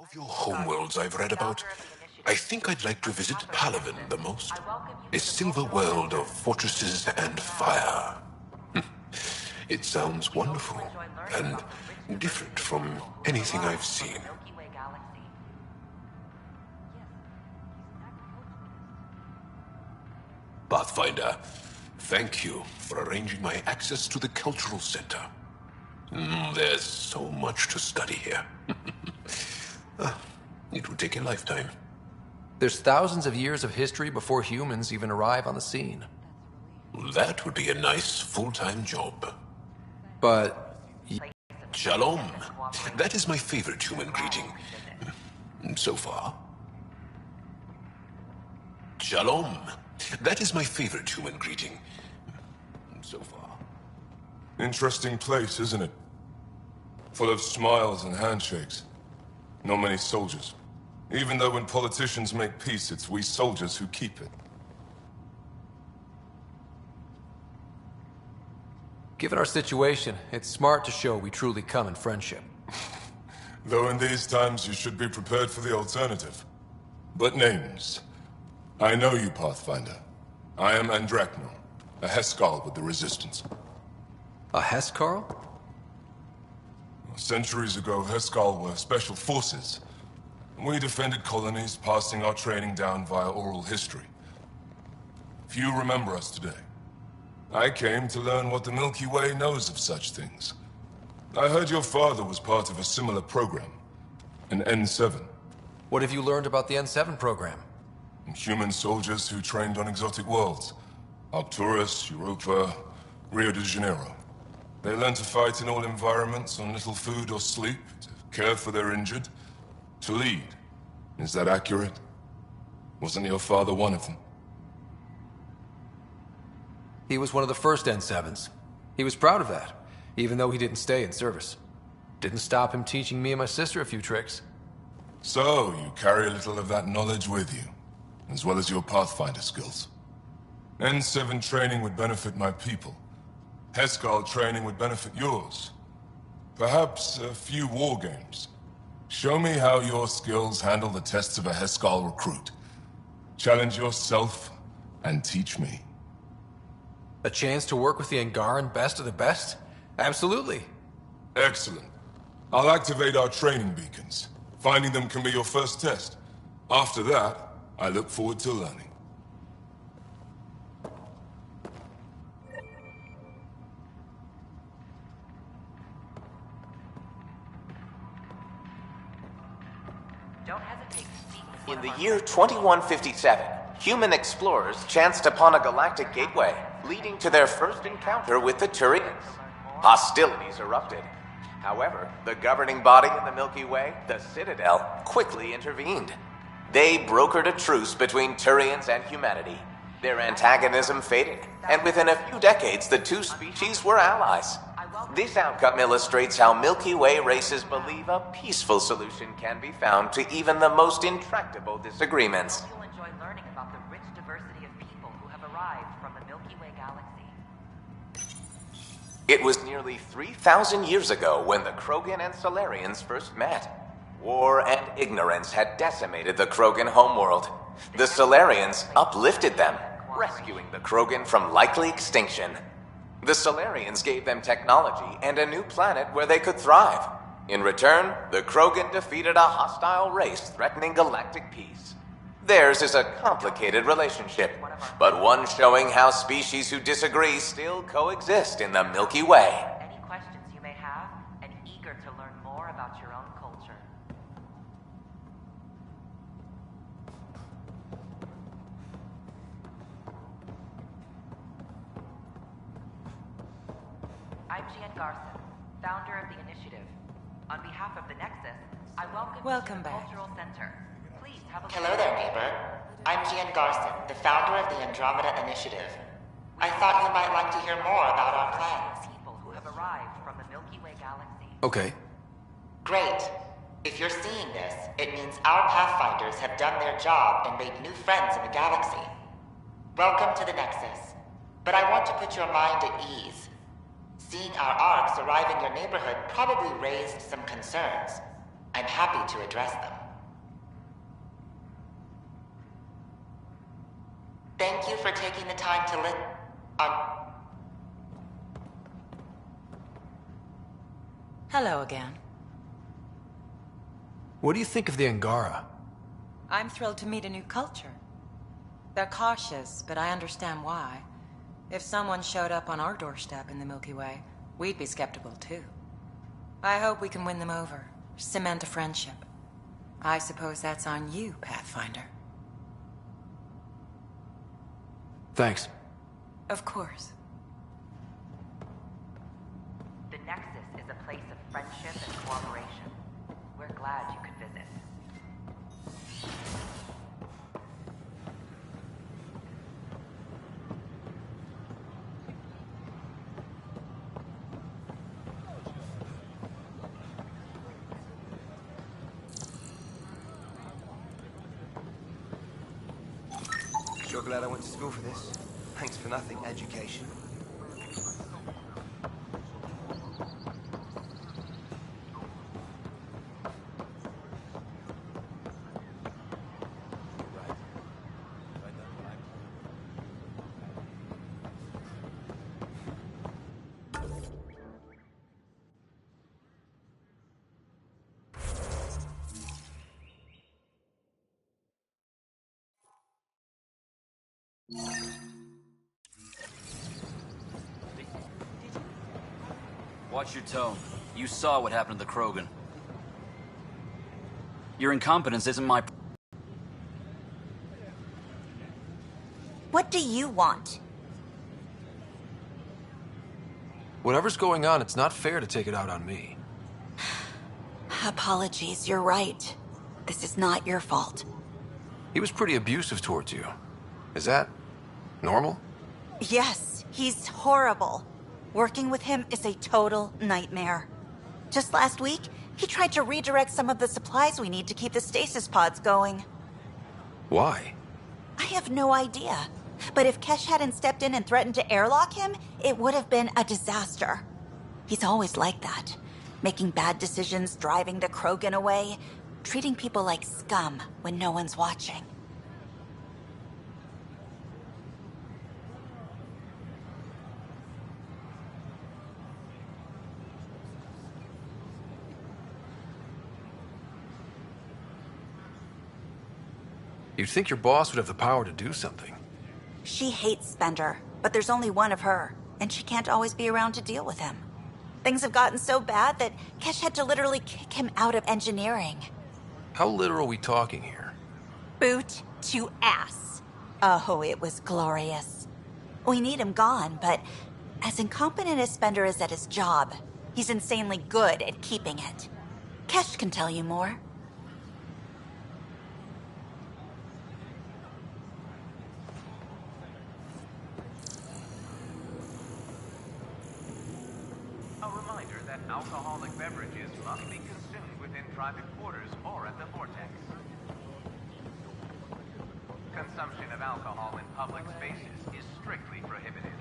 Of your homeworlds I've read about, I think I'd like to visit Palaven the most. A silver world of fortresses and fire. It sounds wonderful and different from anything I've seen. Pathfinder, thank you for arranging my access to the cultural center. There's so much to study here. It would take a lifetime. There's thousands of years of history before humans even arrive on the scene. That would be a nice full-time job. But... Shalom. That is my favorite human greeting. So far. Shalom. That is my favorite human greeting. So far. Interesting place, isn't it? Full of smiles and handshakes. Not many soldiers. Even though when politicians make peace, it's we soldiers who keep it. Given our situation, it's smart to show we truly come in friendship. Though in these times you should be prepared for the alternative. But names. I know you, Pathfinder. I am Andromeda, a Heskal with the Resistance. A Heskal? Centuries ago, Heskal were special forces. We defended colonies, passing our training down via oral history. Few remember us today. I came to learn what the Milky Way knows of such things. I heard your father was part of a similar program, an N7. What have you learned about the N7 program? Human soldiers who trained on exotic worlds. Arcturus, Europa, Rio de Janeiro. They learn to fight in all environments on little food or sleep, to care for their injured, to lead. Is that accurate? Wasn't your father one of them? He was one of the first N7s. He was proud of that, even though he didn't stay in service. Didn't stop him teaching me and my sister a few tricks. So, you carry a little of that knowledge with you, as well as your Pathfinder skills. N7 training would benefit my people. Heskal training would benefit yours. Perhaps a few war games. Show me how your skills handle the tests of a Heskal recruit. Challenge yourself, and teach me. A chance to work with the Angaran best of the best? Absolutely. Excellent. I'll activate our training beacons. Finding them can be your first test. After that, I look forward to learning. In the year 2157, human explorers chanced upon a galactic gateway, leading to their first encounter with the Turians. Hostilities erupted. However, the governing body in the Milky Way, the Citadel, quickly intervened. They brokered a truce between Turians and humanity. Their antagonism faded, and within a few decades, the two species were allies. This outcome illustrates how Milky Way races believe a peaceful solution can be found to even the most intractable disagreements. You'll enjoy learning about the rich diversity of people who have arrived from the Milky Way galaxy. It was nearly 3,000 years ago when the Krogan and Solarians first met. War and ignorance had decimated the Krogan homeworld. The Solarians uplifted them, rescuing the Krogan from likely extinction. The Solarians gave them technology and a new planet where they could thrive. In return, the Krogan defeated a hostile race threatening galactic peace. Theirs is a complicated relationship, but one showing how species who disagree still coexist in the Milky Way. Any questions you may have, and eager to learn more about your own culture. Gian Garson, founder of the initiative. On behalf of the Nexus, I welcome you to the back. Cultural Center. Please have a Hello there, neighbor. I'm Gian Garson, the founder of the Andromeda Initiative. I thought you might like to hear more about our plans. People who have arrived from the Milky Way galaxy. Okay. Great. If you're seeing this, it means our Pathfinders have done their job and made new friends in the galaxy. Welcome to the Nexus. But I want to put your mind at ease. Seeing our arcs arrive in your neighborhood probably raised some concerns. I'm happy to address them. Thank you for taking the time to Hello again. What do you think of the Angara? I'm thrilled to meet a new culture. They're cautious, but I understand why. If someone showed up on our doorstep in the Milky Way, we'd be skeptical too. I hope we can win them over, cement a friendship. I suppose that's on you, Pathfinder. Thanks. Of course. The Nexus is a place of friendship and cooperation. We're glad you could visit. Sure glad I went to school for this. Thanks for nothing, education. Watch your tone. You saw what happened to the Krogan. Your incompetence isn't my... What do you want? Whatever's going on, it's not fair to take it out on me. Apologies, you're right. This is not your fault. He was pretty abusive towards you. Is that normal? Yes, he's horrible. Working with him is a total nightmare. Just last week, he tried to redirect some of the supplies we need to keep the stasis pods going. Why? I have no idea. But if Kesh hadn't stepped in and threatened to airlock him, it would have been a disaster. He's always like that. Making bad decisions, driving the Krogan away, treating people like scum when no one's watching. You'd think your boss would have the power to do something. She hates Spender, but there's only one of her, and she can't always be around to deal with him. Things have gotten so bad that Kesh had to literally kick him out of engineering. How literal are we talking here? Boot to ass. Oh, it was glorious. We need him gone, but as incompetent as Spender is at his job, he's insanely good at keeping it. Kesh can tell you more. Alcoholic beverages must be consumed within private quarters or at the vortex. Consumption of alcohol in public spaces is strictly prohibited.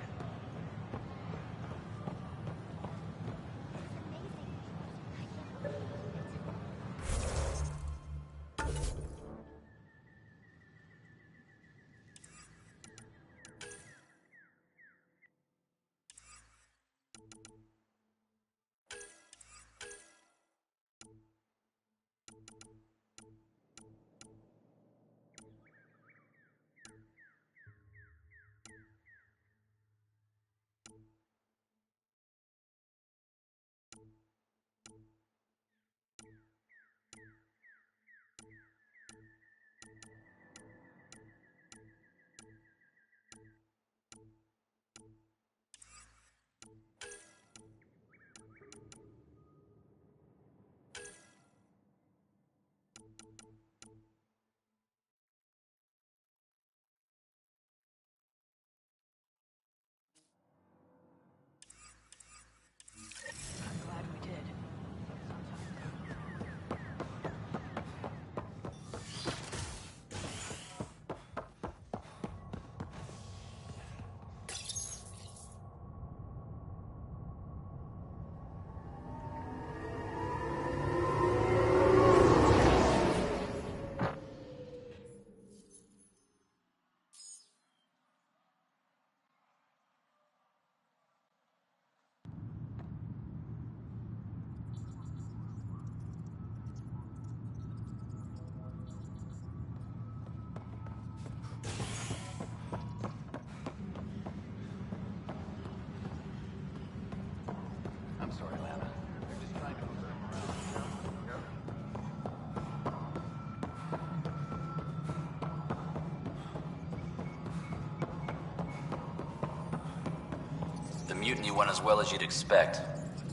mutiny went as well as you'd expect.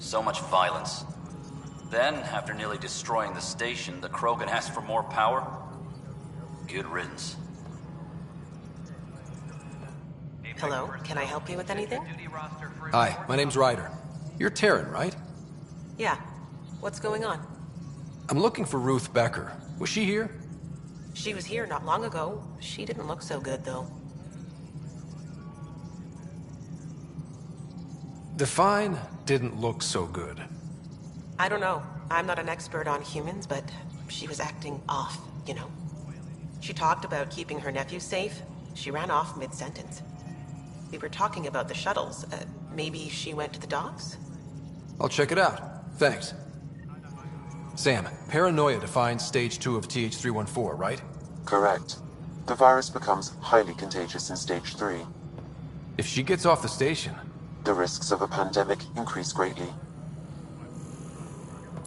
So much violence. Then, after nearly destroying the station, the Krogan asked for more power? Good riddance. Hello, can I help you with anything? Hi, my name's Ryder. You're Terran, right? Yeah. What's going on? I'm looking for Ruth Becker. Was she here? She was here not long ago. She didn't look so good, though. Define didn't look so good. I don't know. I'm not an expert on humans, but she was acting off, you know? She talked about keeping her nephew safe. She ran off mid-sentence. We were talking about the shuttles. Maybe she went to the docks? I'll check it out. Thanks. Sam, paranoia defines stage 2 of TH314, right? Correct. The virus becomes highly contagious in stage 3. If she gets off the station... The risks of a pandemic increase greatly.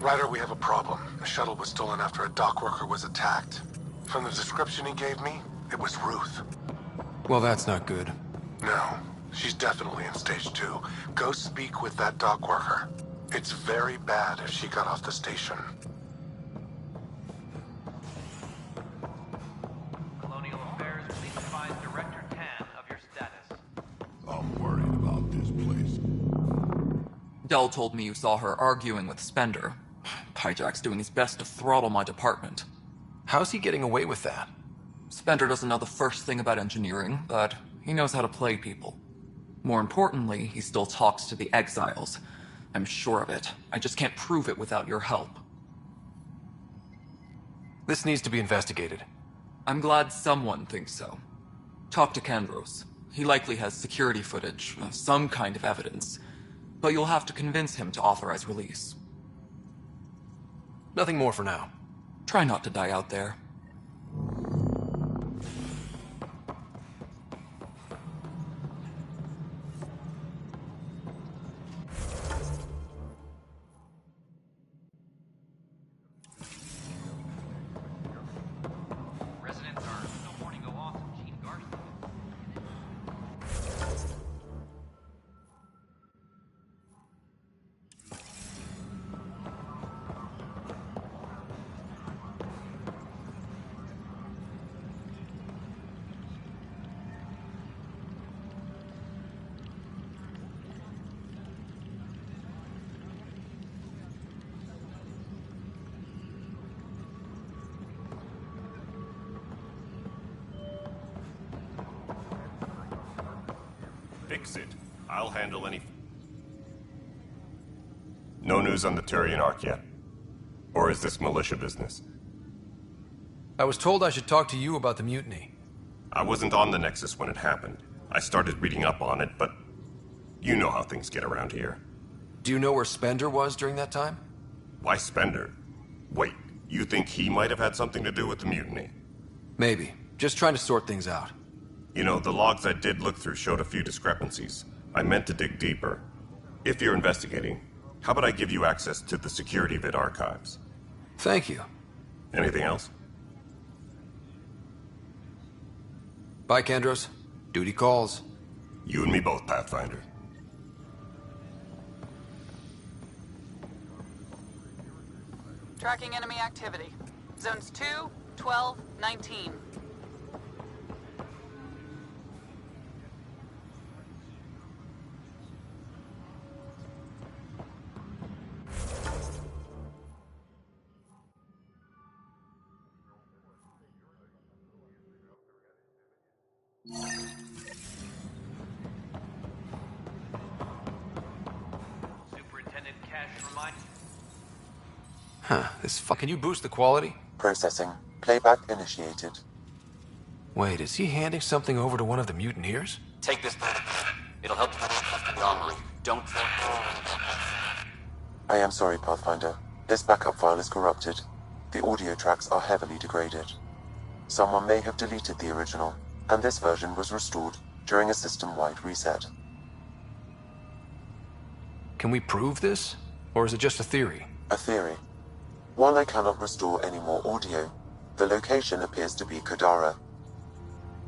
Ryder, we have a problem. The shuttle was stolen after a dock worker was attacked. From the description he gave me, it was Ruth. Well, that's not good. No, she's definitely in stage 2. Go speak with that dock worker. It's very bad if she got off the station. Colonial Affairs, please advise Director Tan of your status. I'm worried about this place. Dell told me you saw her arguing with Spender. Pyjack's doing his best to throttle my department. How's he getting away with that? Spender doesn't know the first thing about engineering, but he knows how to play people. More importantly, he still talks to the exiles. I'm sure of it. I just can't prove it without your help. This needs to be investigated. I'm glad someone thinks so. Talk to Kandros. He likely has security footage, some kind of evidence. But you'll have to convince him to authorize release. Nothing more for now. Try not to die out there. Residents are still mourning the loss of Chief Garcia. Fix it. I'll handle any... No news on the Turian Ark yet? Or is this militia business? I was told I should talk to you about the mutiny. I wasn't on the Nexus when it happened. I started reading up on it, but... You know how things get around here. Do you know where Spender was during that time? Why Spender? Wait, you think he might have had something to do with the mutiny? Maybe. Just trying to sort things out. You know, the logs I did look through showed a few discrepancies. I meant to dig deeper. If you're investigating, how about I give you access to the security vid archives? Thank you. Anything else? Bye, Kandros. Duty calls. You and me both, Pathfinder. Tracking enemy activity. Zones 2, 12, 19. Superintendent Cash remind... Huh, Can you boost the quality? Processing. Playback initiated. Wait, is he handing something over to one of the mutineers? Take this. It'll help the armory. Don't... I am sorry, Pathfinder. This backup file is corrupted. The audio tracks are heavily degraded. Someone may have deleted the original, and this version was restored during a system-wide reset. Can we prove this? Or is it just a theory? A theory. While I cannot restore any more audio, the location appears to be Kadara.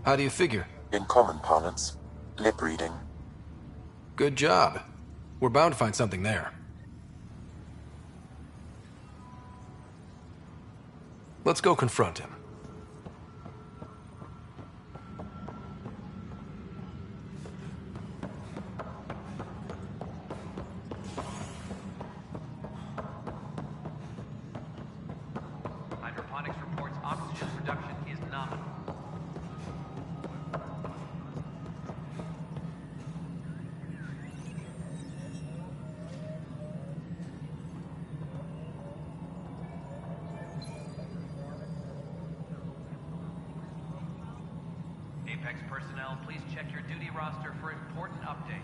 How do you figure? In common parlance, lip reading. Good job. We're bound to find something there. Let's go confront him. Hydroponics reports oxygen production is nominal. Apex personnel, please check your duty roster for important updates.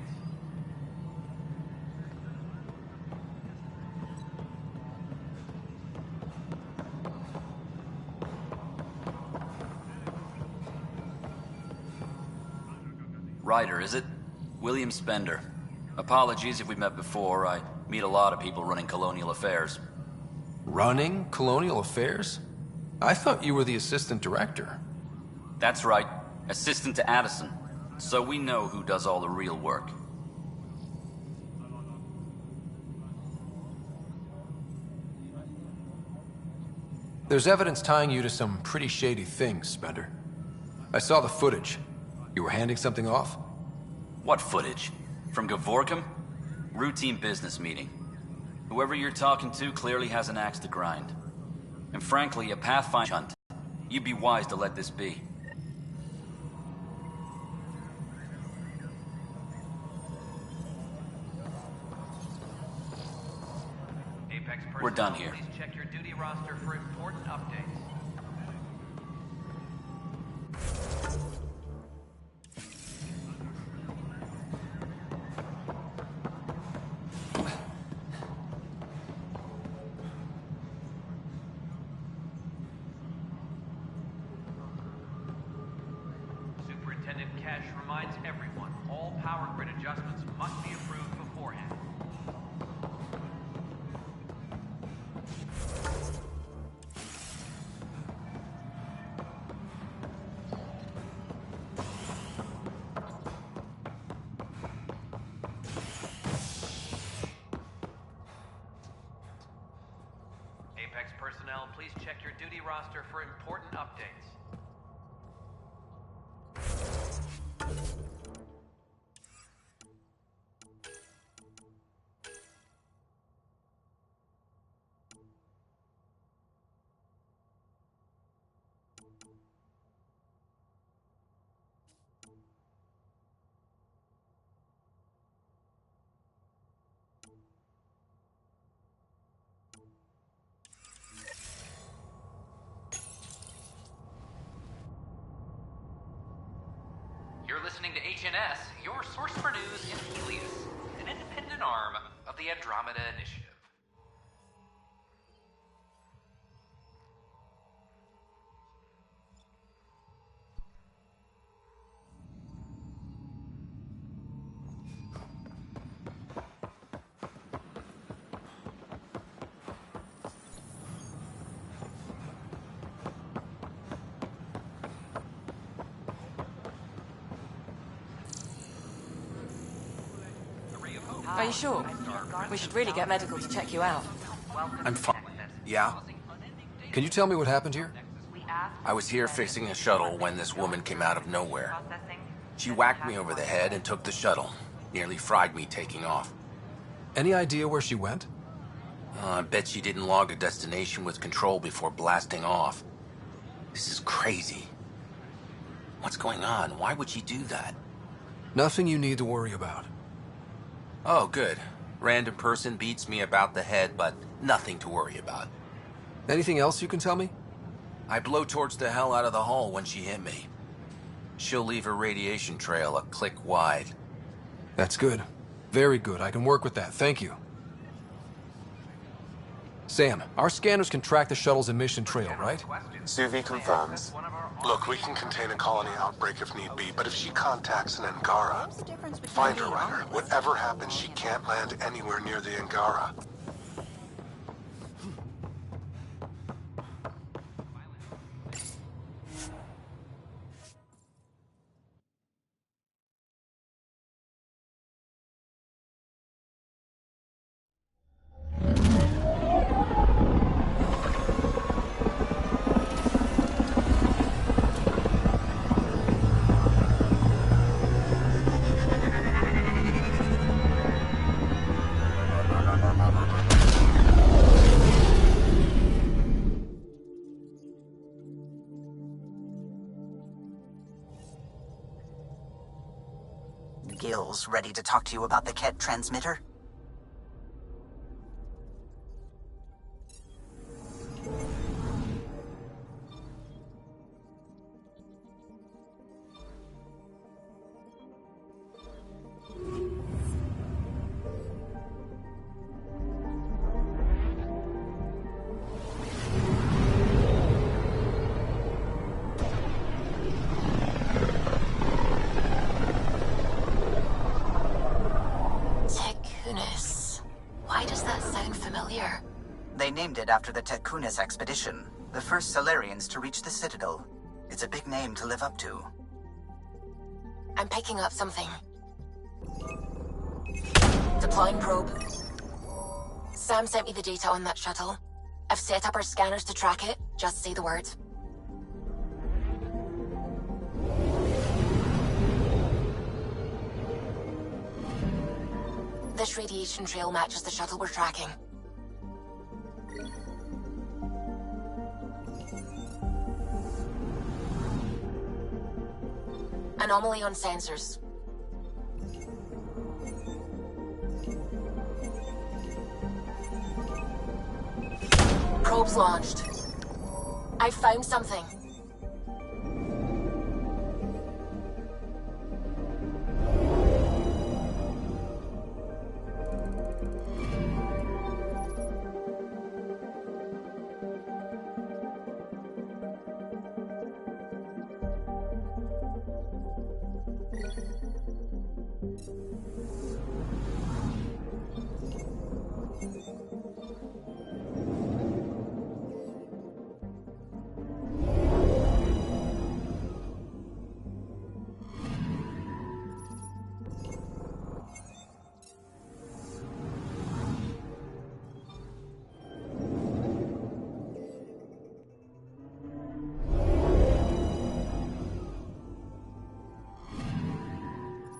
Ryder, is it? William Spender. Apologies if we met before. I meet a lot of people running Colonial Affairs. Running Colonial Affairs? I thought you were the assistant director. That's right. Assistant to Addison. So we know who does all the real work. There's evidence tying you to some pretty shady things, Spender. I saw the footage. You were handing something off? What footage? From Gavorkum? Routine business meeting. Whoever you're talking to clearly has an axe to grind. And frankly, a Pathfinder hunt. You'd be wise to let this be. Apex personnel, We're done here. Please check your duty roster for important updates. Superintendent Cash reminds everyone, all power grid adjustments must be approved beforehand. Apex personnel, please check your duty roster for important updates. You're listening to HNS, your source for news in Helios, an independent arm of the Andromeda Initiative. Are you sure? We should really get medical to check you out. I'm fine. Yeah? Can you tell me what happened here? I was here fixing a shuttle when this woman came out of nowhere. She whacked me over the head and took the shuttle. Nearly fried me taking off. Any idea where she went? I bet she didn't log a destination with control before blasting off. This is crazy. What's going on? Why would she do that? Nothing you need to worry about. Oh, good. Random person beats me about the head, but nothing to worry about. Anything else you can tell me? I blowtorched the hell out of the hull when she hit me. She'll leave her radiation trail a click wide. That's good. Very good. I can work with that. Thank you. Sam, our scanners can track the shuttle's emission trail, right? Suvi confirms. Look, we can contain a colony outbreak if need be, but if she contacts an Angara, find her, Ryder. Whatever happens, she can't land anywhere near the Angara. skills ready to talk to you about the Ket transmitter? Why does that sound familiar? They named it after the Tekunis expedition, the first Solarians to reach the Citadel. It's a big name to live up to. I'm picking up something. Deploying probe. Sam sent me the data on that shuttle. I've set up our scanners to track it. Just say the word. This radiation trail matches the shuttle we're tracking. Anomaly on sensors. Probes launched. I found something.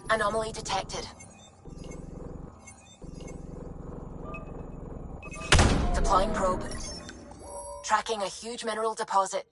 Anomaly detected. Deploying probe. Tracking a huge mineral deposit.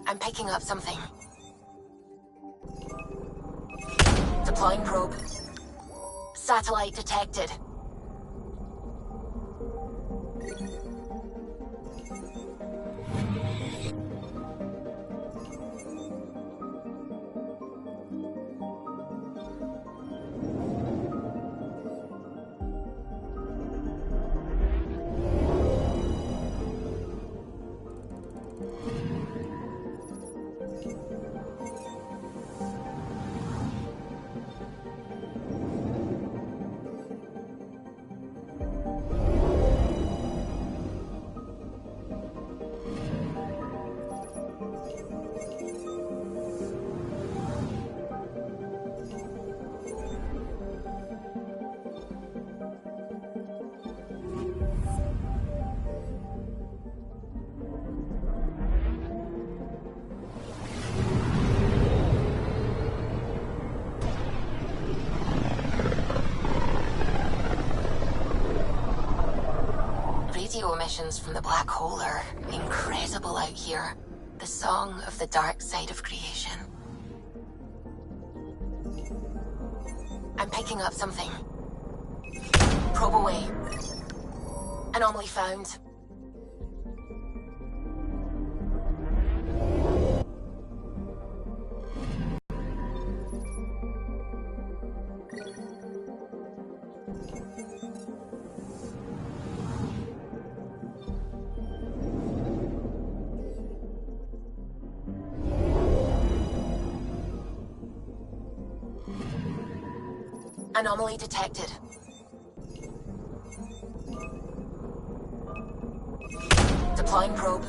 I'm picking up something. Deploying probe. Satellite detected. Radio emissions from the black hole are incredible out here. The song of the dark side of creation. I'm picking up something. Probe away. Anomaly found. Anomaly detected. Deploying probe.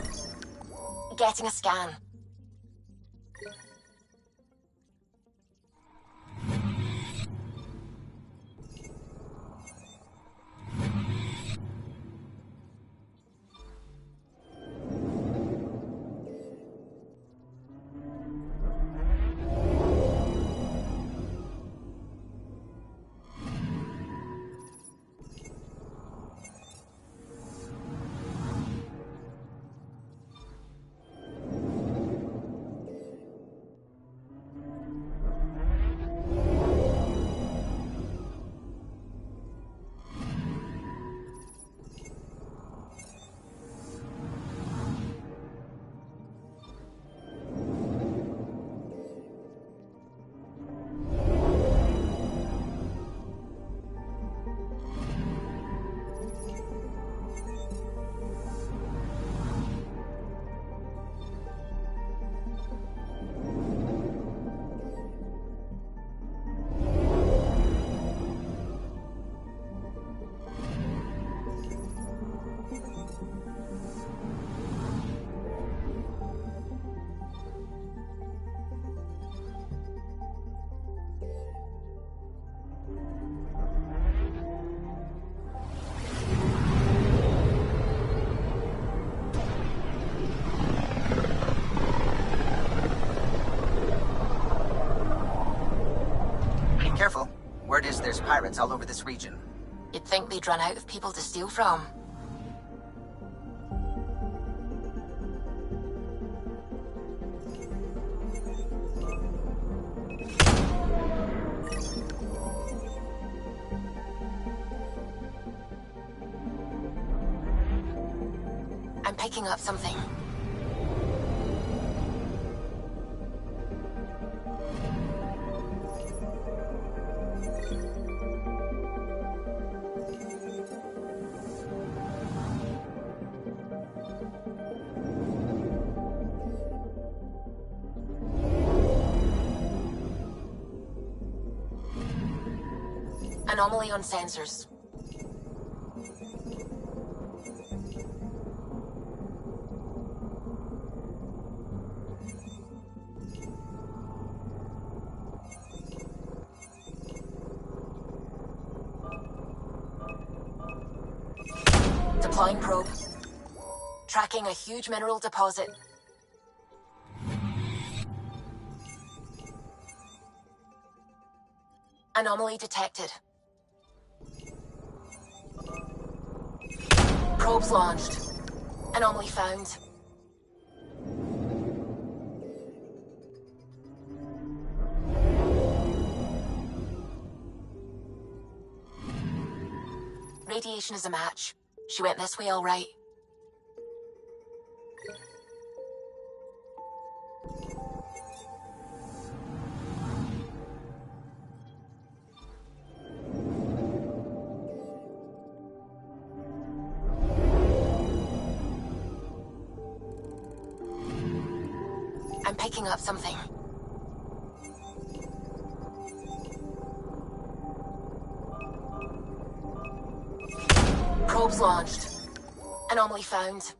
Getting a scan. Careful. Word is there's pirates all over this region. You'd think they'd run out of people to steal from. I'm picking up something. Anomaly on sensors. Deploying probe. Tracking a huge mineral deposit. Anomaly detected. Probes launched. Anomaly found. Radiation is a match. She went this way all right. I'm picking up something. Probes launched. Anomaly found.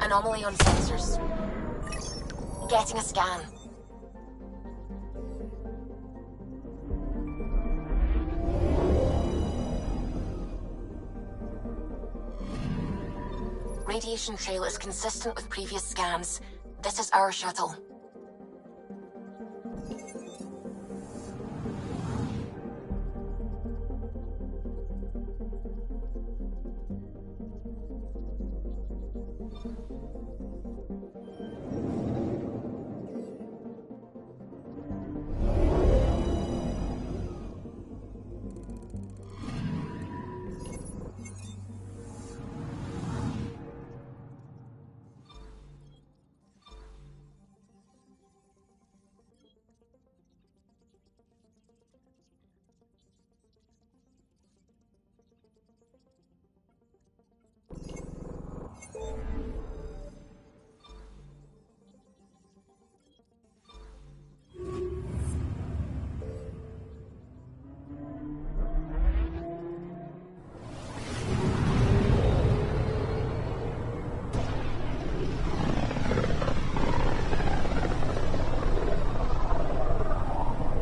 Anomaly on sensors. Getting a scan. Radiation trail is consistent with previous scans. This is our shuttle.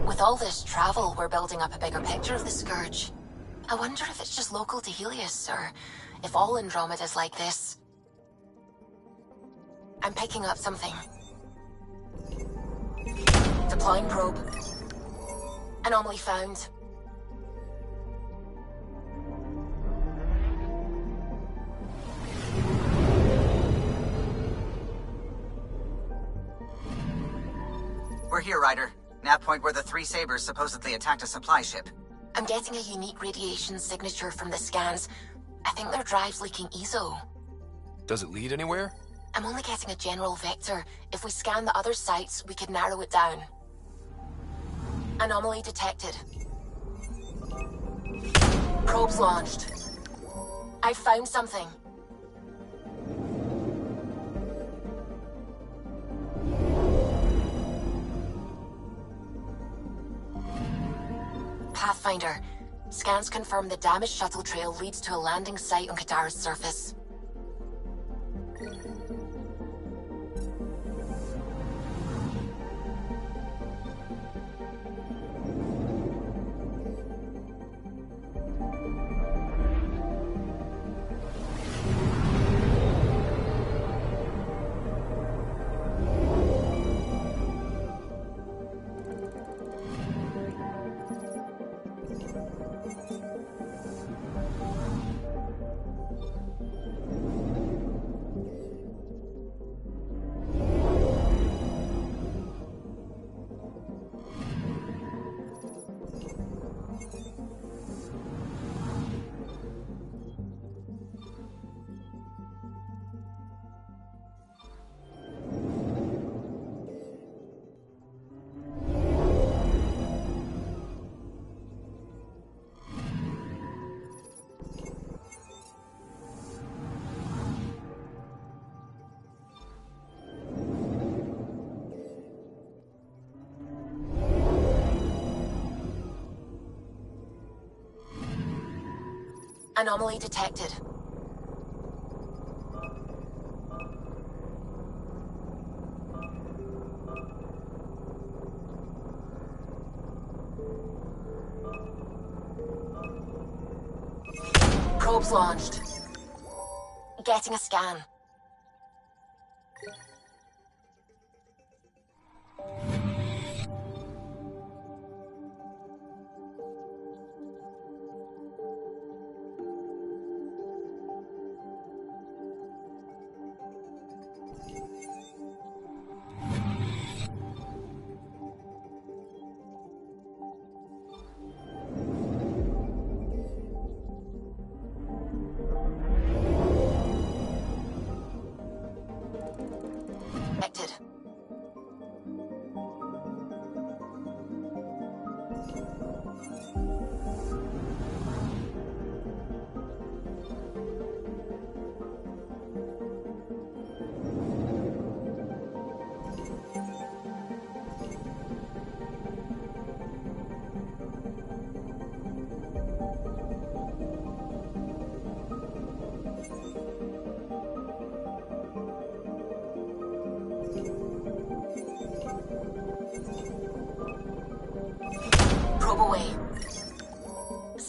With all this travel, we're building up a bigger picture of the Scourge. I wonder if it's just local to Helios, or if all Andromeda's like this. I'm picking up something. Deploying probe. Anomaly found. We're here, Ryder. Nav point where the three Sabres supposedly attacked a supply ship. I'm getting a unique radiation signature from the scans. I think their drive's leaking ESO. Does it lead anywhere? I'm only getting a general vector. If we scan the other sites, we could narrow it down. Anomaly detected. Probes launched. I found something. Pathfinder. Scans confirm the damaged shuttle trail leads to a landing site on Katara's surface. Anomaly detected. Probes launched. Getting a scan.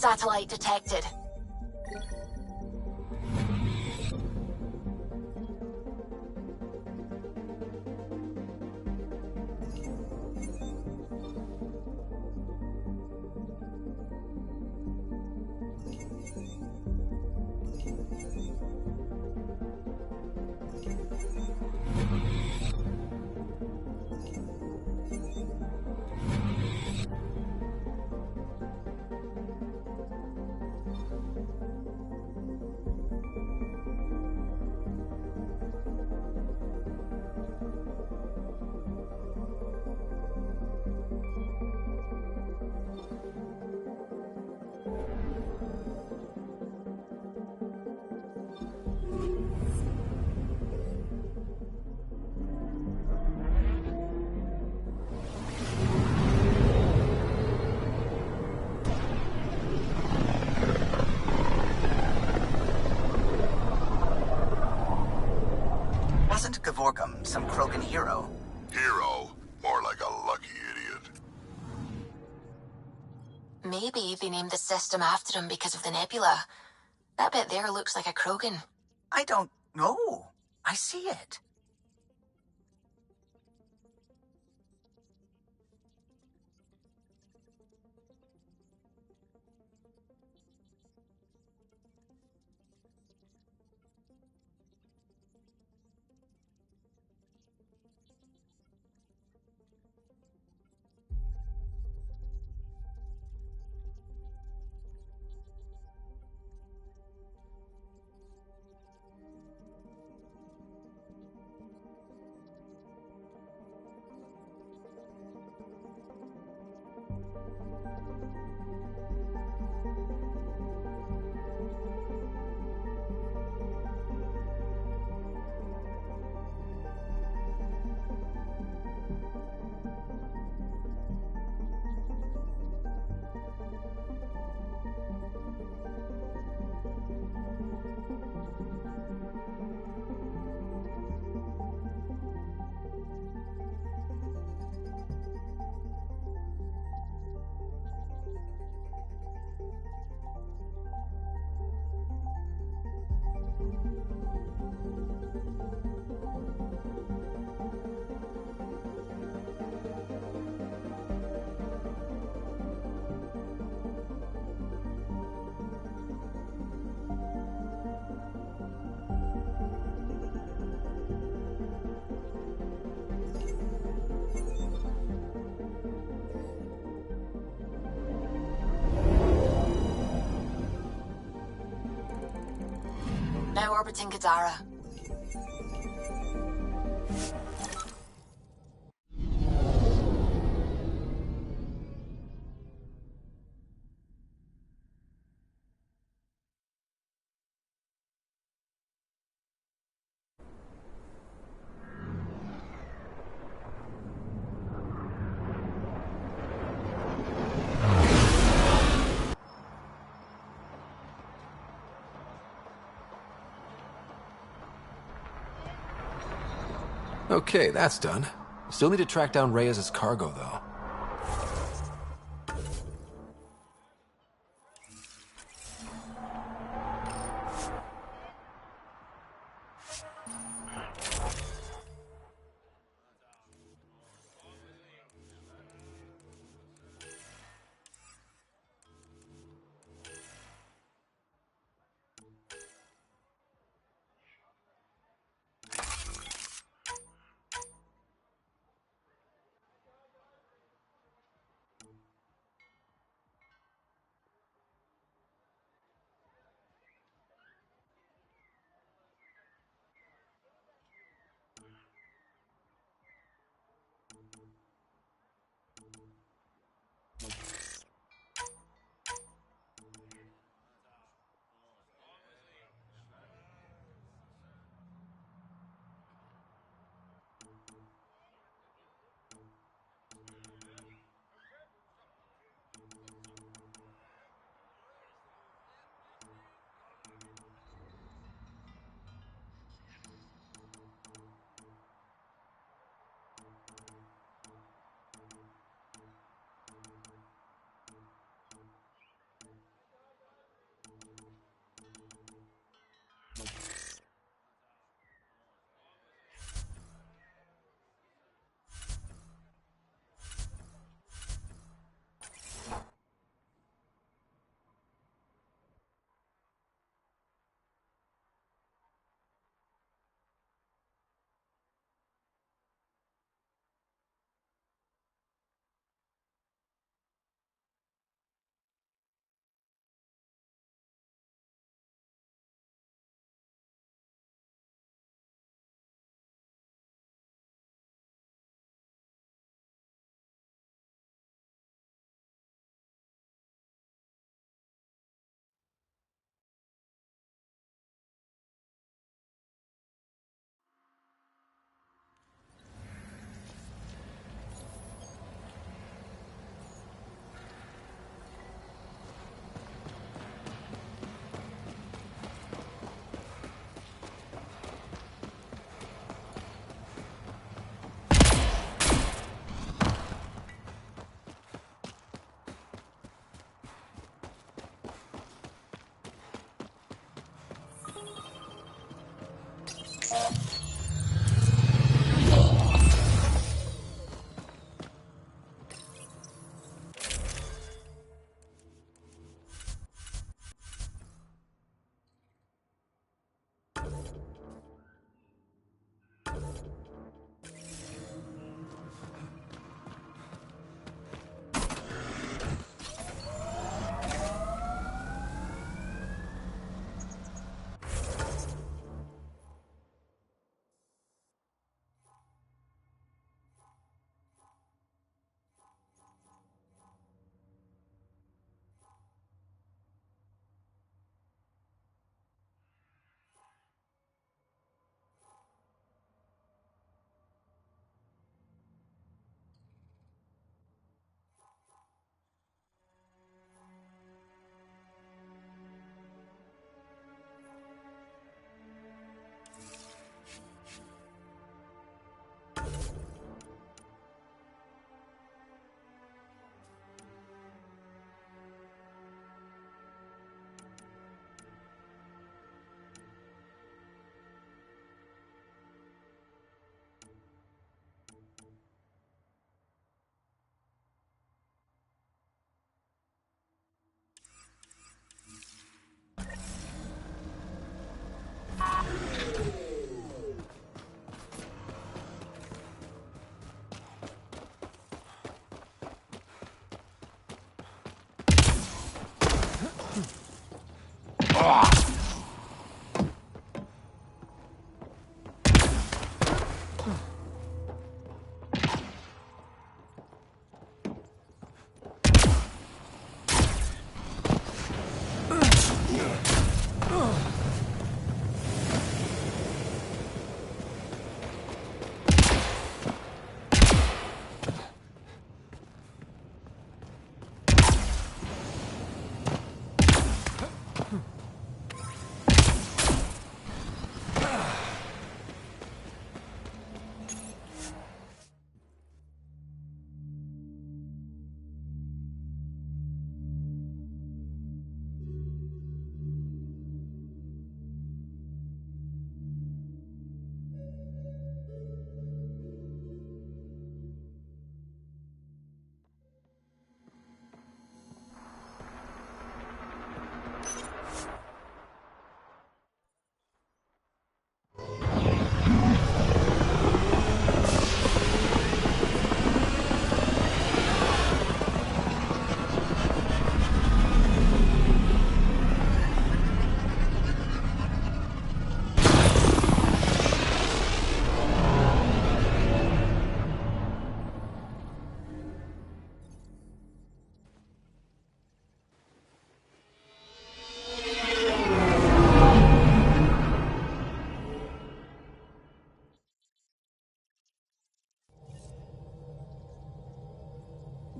Satellite detected. Wasn't Gavorkum some Krogan hero? Hero? More like a lucky idiot. Maybe they named the system after him because of the nebula. That bit there looks like a Krogan. I don't know. I see it. Now orbiting Gadara. Okay, that's done. Still need to track down Reyes' cargo, though.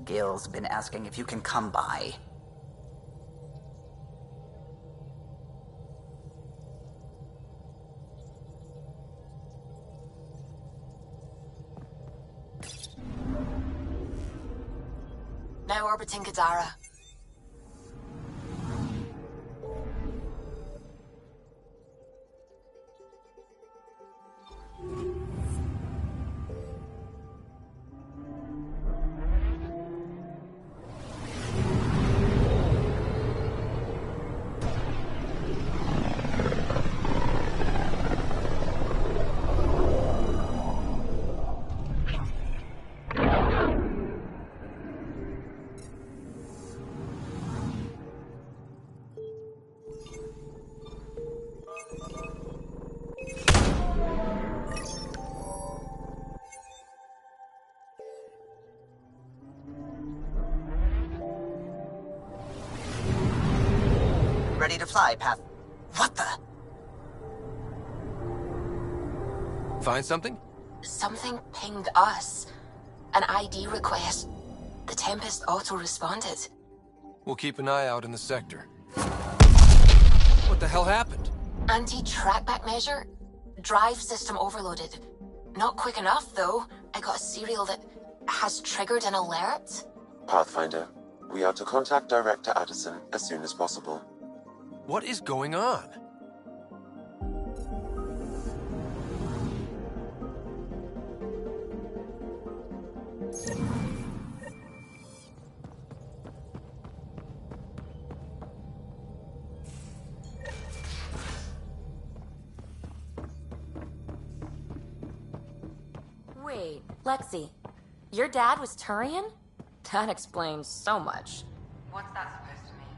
Gil's been asking if you can come by. Now orbiting Kadara. Ready to fly, Path. What the? Find something? Something pinged us. An ID request. The Tempest auto-responded. We'll keep an eye out in the sector. What the hell happened? Anti-trackback measure? Drive system overloaded. Not quick enough, though. I got a serial that has triggered an alert. Pathfinder, we are to contact Director Addison as soon as possible. What is going on? Wait, Lexi, your dad was Turian? That explains so much. What's that supposed to mean?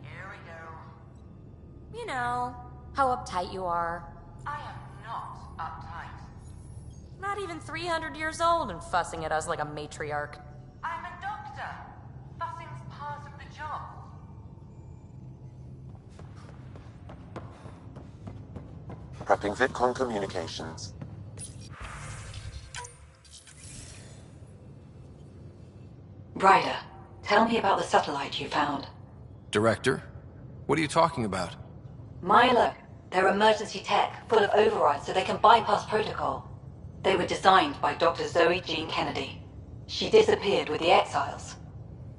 Here we go. You know, how uptight you are. I am not uptight. Not even 300 years old and fussing at us like a matriarch. I'm a doctor. Fussing's part of the job. Prepping VidCon communications. Ryder, tell me about the satellite you found. Director? What are you talking about? Milo, they're emergency tech, full of overrides so they can bypass protocol. They were designed by Dr. Zoe Jean Kennedy. She disappeared with the Exiles.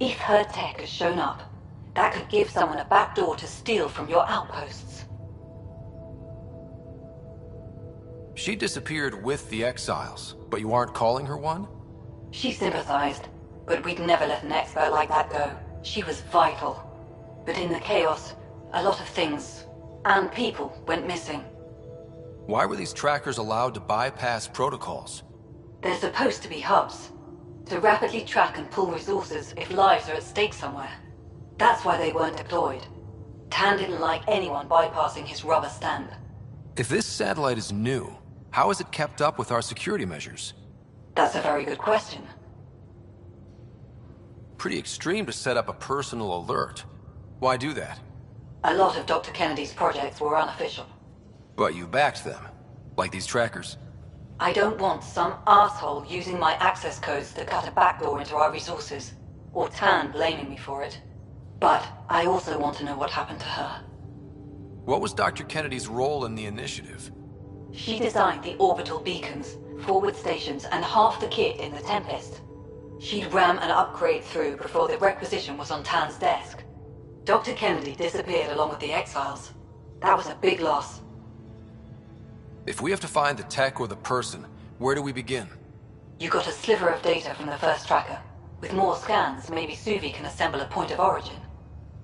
If her tech has shown up, that could give someone a backdoor to steal from your outposts. She disappeared with the Exiles, but you aren't calling her one? She sympathized, but we'd never let an expert like that go. She was vital. But in the chaos, a lot of things, and people, went missing. Why were these trackers allowed to bypass protocols? They're supposed to be hubs, to rapidly track and pull resources if lives are at stake somewhere. That's why they weren't deployed. Tan didn't like anyone bypassing his rubber stamp. If this satellite is new, how is it kept up with our security measures? That's a very good question. Pretty extreme to set up a personal alert. Why do that? A lot of Dr. Kennedy's projects were unofficial. But you backed them, like these trackers. I don't want some asshole using my access codes to cut a backdoor into our resources, or Tan blaming me for it. But I also want to know what happened to her. What was Dr. Kennedy's role in the initiative? She designed the orbital beacons, forward stations, and half the kit in the Tempest. She'd ram an upgrade through before the requisition was on Tan's desk. Dr. Kennedy disappeared along with the Exiles. That was a big loss. If we have to find the tech or the person, where do we begin? You got a sliver of data from the first tracker. With more scans, maybe Suvi can assemble a point of origin.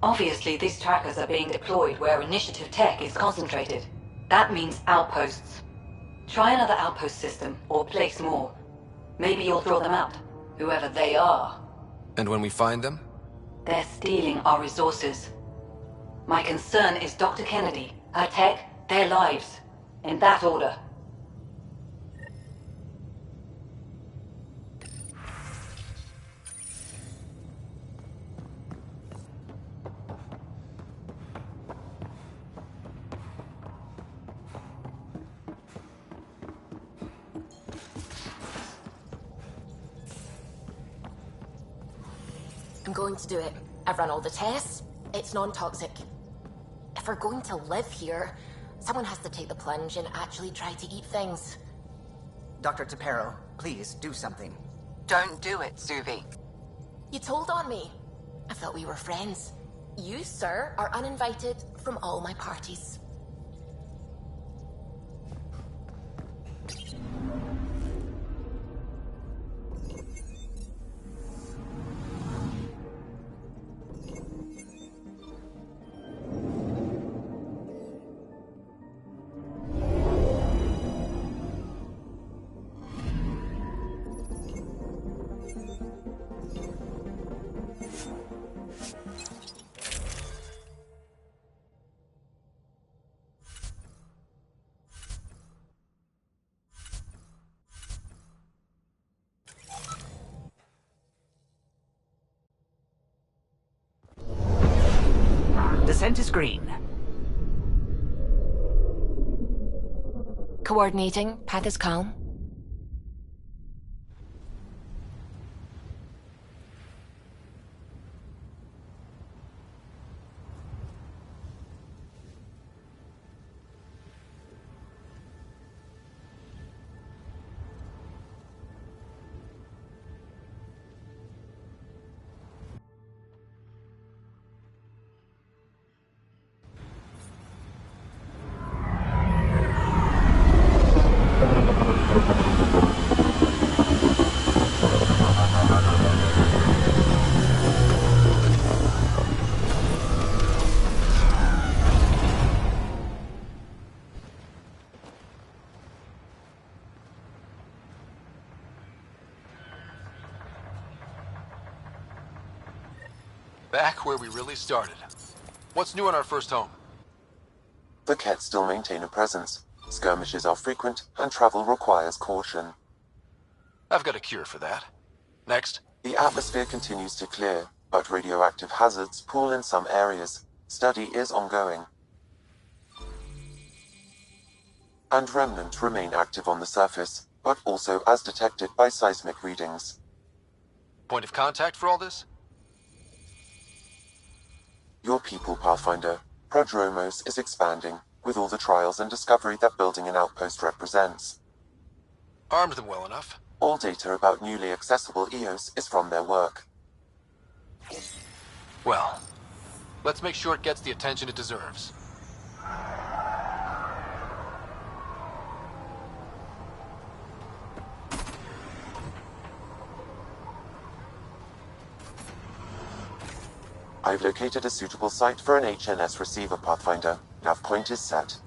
Obviously, these trackers are being deployed where initiative tech is concentrated. That means outposts. Try another outpost system, or place more. Maybe you'll throw them out, whoever they are. And when we find them? They're stealing our resources. My concern is Dr. Kennedy, her tech, their lives. In that order. I'm going to do it. I've run all the tests. It's non-toxic. If we're going to live here, someone has to take the plunge and actually try to eat things. Dr. Tapero, please do something. Don't do it, Suvi. You told on me. I thought we were friends. You, sir, are uninvited from all my parties. Descent is green. Coordinating. Path is calm. Back where we really started. What's new on our first home? The Kett still maintain a presence. Skirmishes are frequent, and travel requires caution. I've got a cure for that. Next. The atmosphere continues to clear, but radioactive hazards pool in some areas. Study is ongoing. And remnant remain active on the surface, but also as detected by seismic readings. Point of contact for all this? Your people, Pathfinder. Prodromos is expanding, with all the trials and discovery that building an outpost represents. Armed them well enough. All data about newly accessible EOS is from their work. Well, let's make sure it gets the attention it deserves. I've located a suitable site for an HNS receiver, Pathfinder. Nav point is set.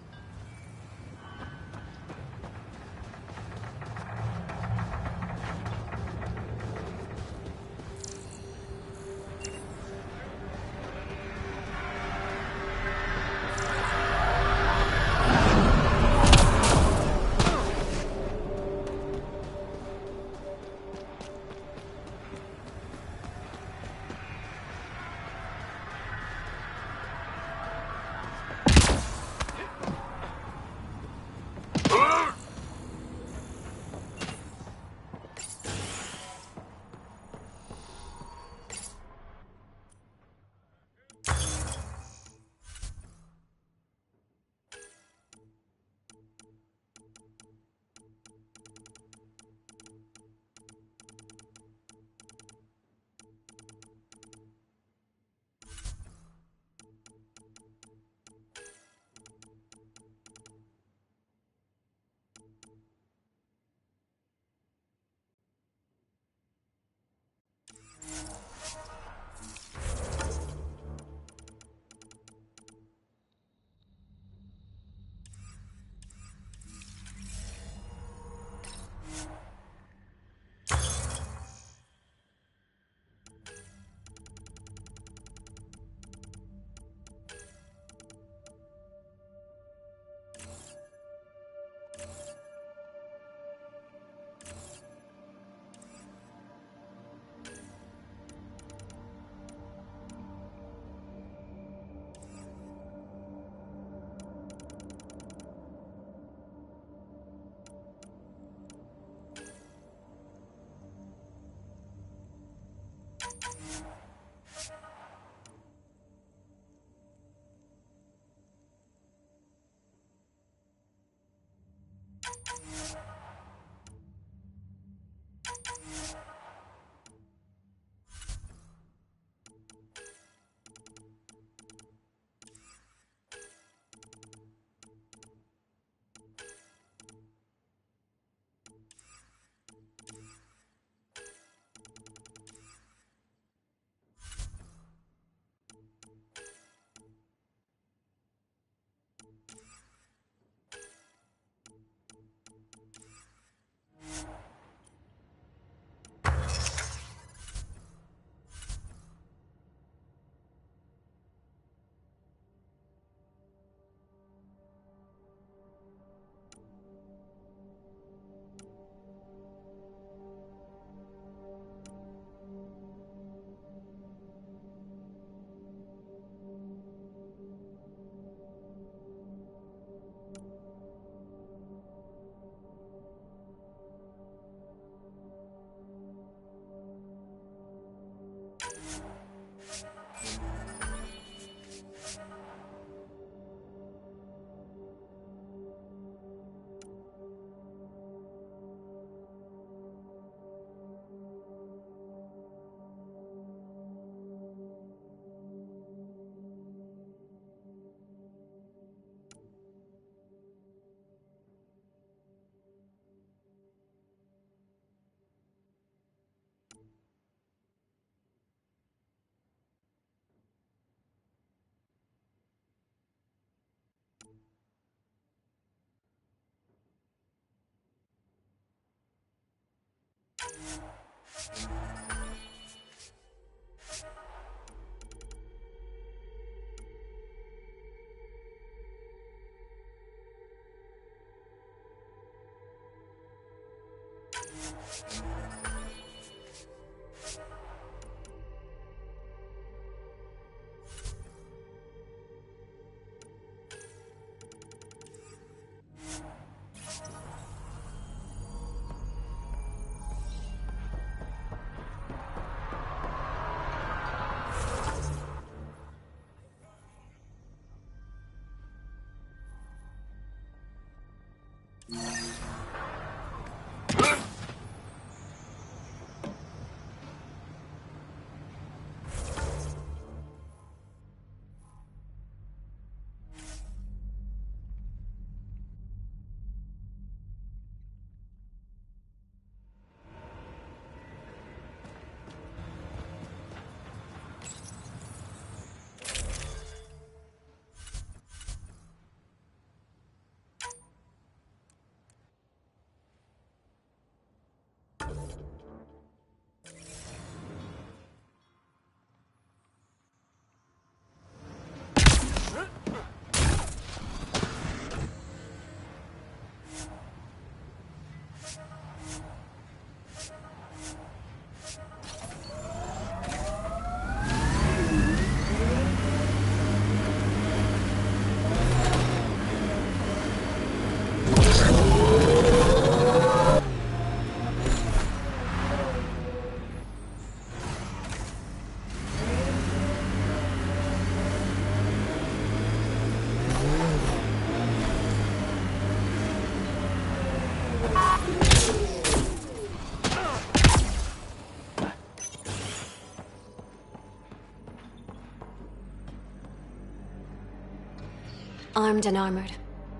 Armed and armored.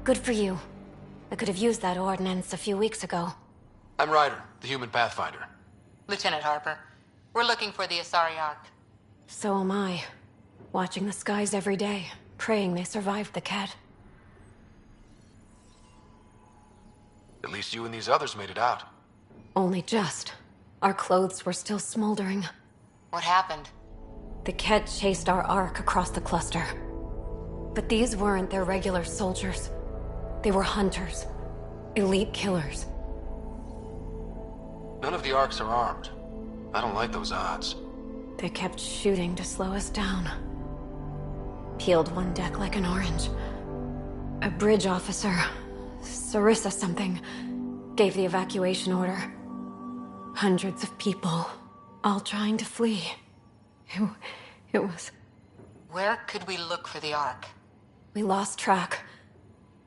Good for you. I could have used that ordnance a few weeks ago. I'm Ryder, the human pathfinder. Lieutenant Harper, we're looking for the Asari Ark. So am I. Watching the skies every day, praying they survived the cat. At least you and these others made it out. Only just. Our clothes were still smoldering. What happened? The Ket chased our Ark across the cluster. But these weren't their regular soldiers. They were hunters. Elite killers. None of the Arks are armed. I don't like those odds. They kept shooting to slow us down. Peeled one deck like an orange. A bridge officer, Sarissa something, gave the evacuation order. Hundreds of people, all trying to flee. It was... Where could we look for the Ark? We lost track.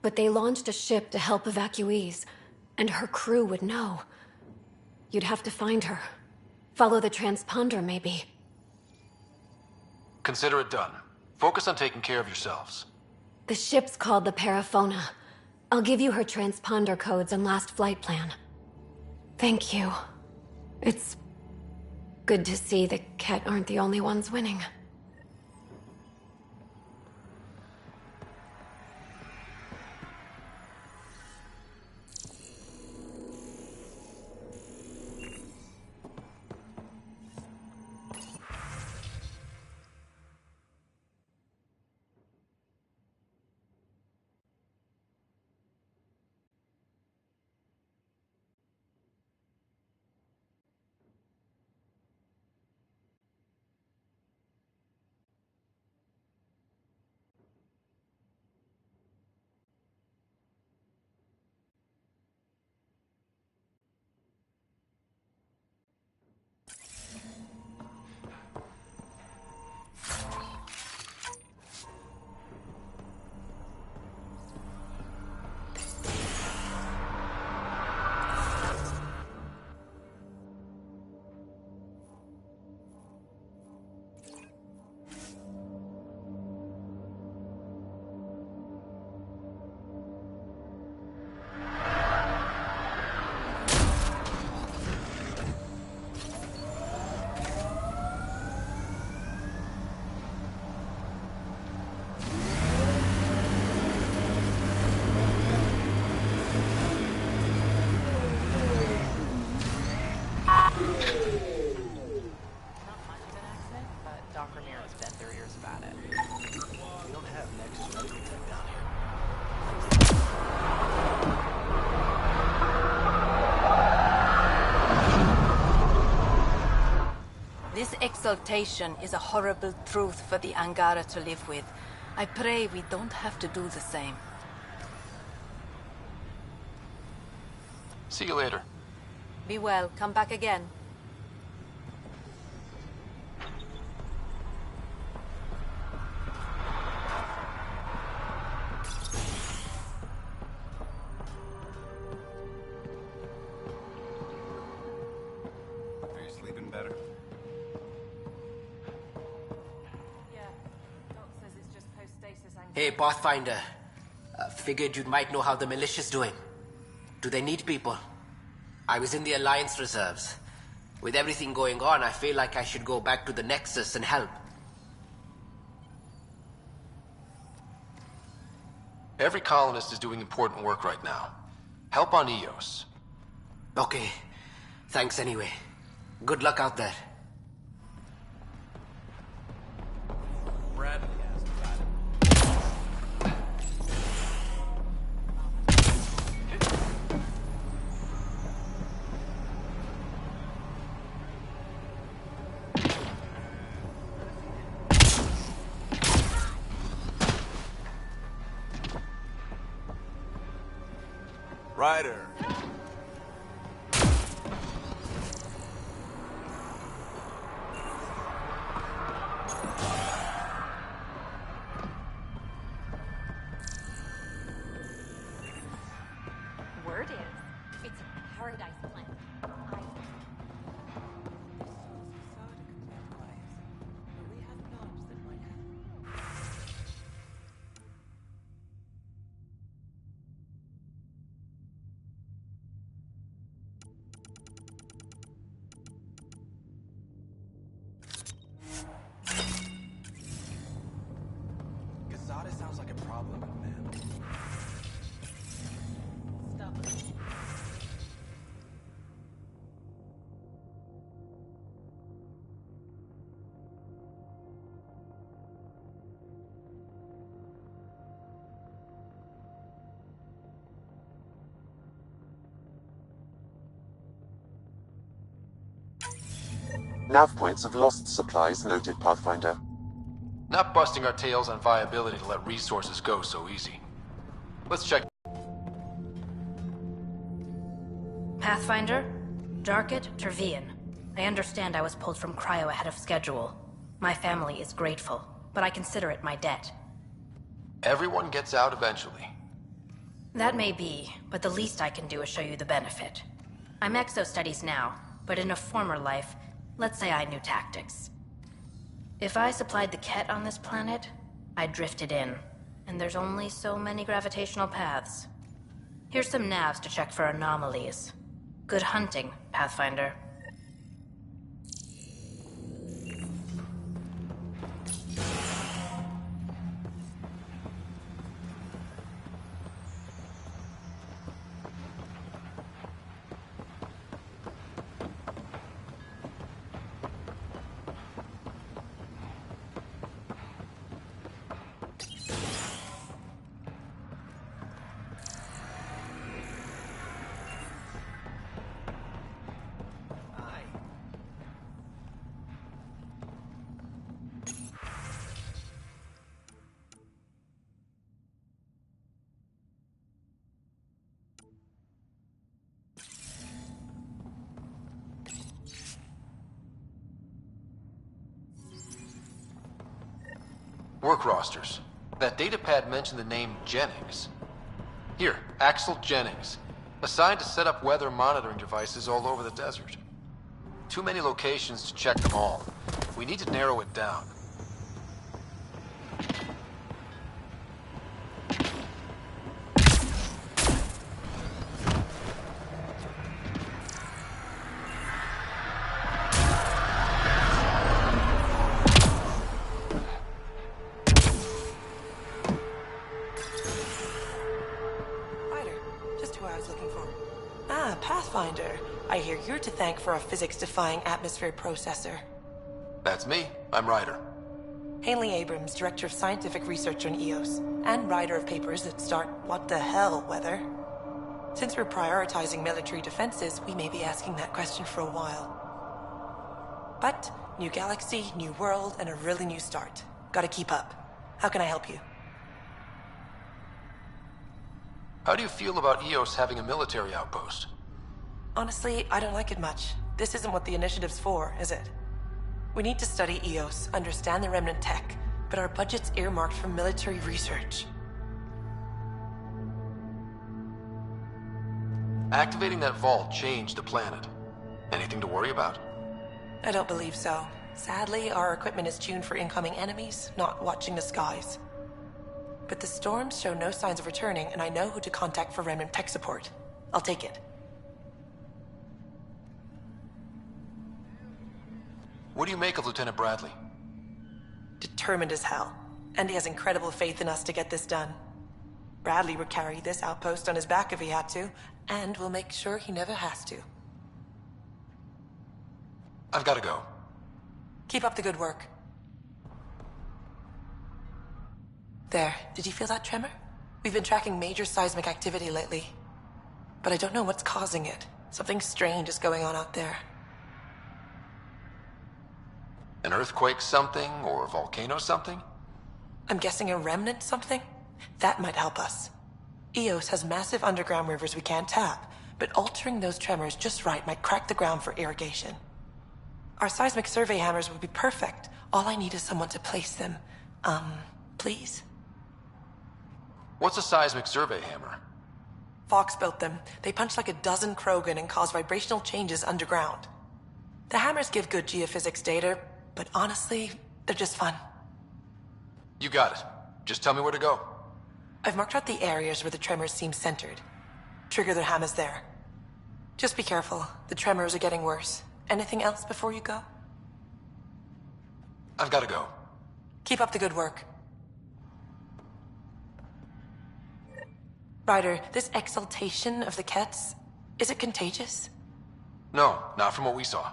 But they launched a ship to help evacuees, and her crew would know. You'd have to find her. Follow the transponder, maybe. Consider it done. Focus on taking care of yourselves. The ship's called the Paraphona. I'll give you her transponder codes and last flight plan. Thank you. It's good to see the Ket aren't the only ones winning. Exaltation is a horrible truth for the Angara to live with. I pray we don't have to do the same. See you later. Be well. Come back again. Are you sleeping better? Hey, Pathfinder. Figured you might know how the militia's doing. Do they need people? I was in the Alliance reserves. With everything going on, I feel like I should go back to the Nexus and help. Every colonist is doing important work right now. Help on Eos. Okay. Thanks anyway. Good luck out there. Bradley asked about it. Ryder. Word is, it's a paradise planet. Casada sounds like a problem, man. Nav points of lost supplies noted, Pathfinder. Not busting our tails on viability to let resources go so easy. Let's check. Pathfinder? Darket Tervian. I understand I was pulled from cryo ahead of schedule. My family is grateful, but I consider it my debt. Everyone gets out eventually. That may be, but the least I can do is show you the benefit. I'm exo-studies now, but in a former life, let's say I knew tactics. If I supplied the Ket on this planet, I drifted in, and there's only so many gravitational paths. Here's some navs to check for anomalies. Good hunting, Pathfinder. Work rosters. That datapad mentioned the name Jennings. Here, Axel Jennings. Assigned to set up weather monitoring devices all over the desert. Too many locations to check them all. We need to narrow it down. Pathfinder, I hear you're to thank for a physics-defying atmosphere processor. That's me. I'm Ryder. Haley Abrams, Director of Scientific Research on EOS, and writer of papers that start what the hell weather. Since we're prioritizing military defenses, we may be asking that question for a while. But New galaxy, new world, and a really new start. Gotta keep up. How can I help you? How do you feel about EOS having a military outpost? Honestly, I don't like it much. This isn't what the initiative's for, is it? We need to study EOS, understand the remnant tech, but our budget's earmarked for military research. Activating that vault changed the planet. Anything to worry about? I don't believe so. Sadly, our equipment is tuned for incoming enemies, not watching the skies. But the storms show no signs of returning, and I know who to contact for remnant tech support. I'll take it. What do you make of Lieutenant Bradley? Determined as hell. And he has incredible faith in us to get this done. Bradley would carry this outpost on his back if he had to, and we'll make sure he never has to. I've got to go. Keep up the good work. There, did you feel that tremor? We've been tracking major seismic activity lately. But I don't know what's causing it. Something strange is going on out there. An earthquake something, or a volcano something? I'm guessing a remnant something? That might help us. EOS has massive underground rivers we can't tap, but altering those tremors just right might crack the ground for irrigation. Our seismic survey hammers would be perfect. All I need is someone to place them. Please? What's a seismic survey hammer? Fox built them. They punch like a dozen Krogan and cause vibrational changes underground. The hammers give good geophysics data, but honestly, they're just fun. You got it. Just tell me where to go. I've marked out the areas where the tremors seem centered. Trigger the hammers there. Just be careful. The tremors are getting worse. Anything else before you go? I've got to go. Keep up the good work. Ryder, this exaltation of the Kets, is it contagious? No, not from what we saw.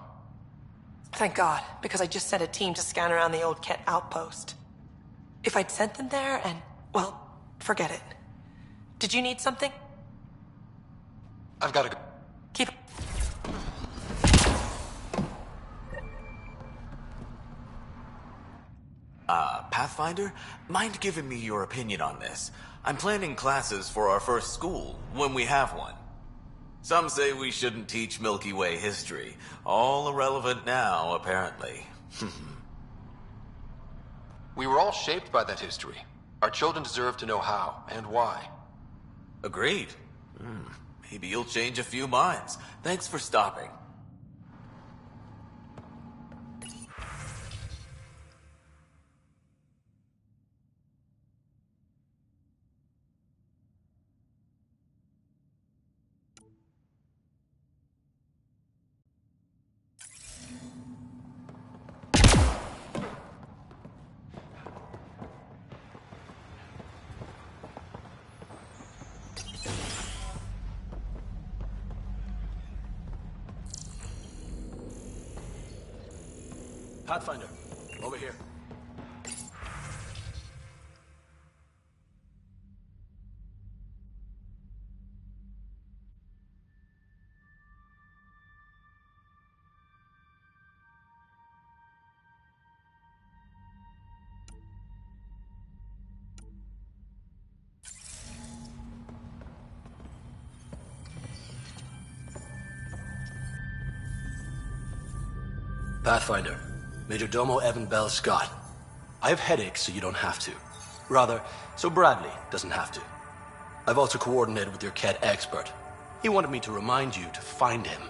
Thank God, because I just sent a team to scan around the old Ket outpost. If I'd sent them there and, well, forget it. Did you need something? I've got to go. Keep... Pathfinder? Mind giving me your opinion on this? I'm planning classes for our first school, when we have one. Some say we shouldn't teach Milky Way history. All irrelevant now, apparently. We were all shaped by that history. Our children deserve to know how and why. Agreed. Maybe you'll change a few minds. Thanks for stopping. Pathfinder, over here. Pathfinder. Major Domo Evan Bell Scott. I have headaches, so you don't have to. Rather, so Bradley doesn't have to. I've also coordinated with your Ket expert. He wanted me to remind you to find him.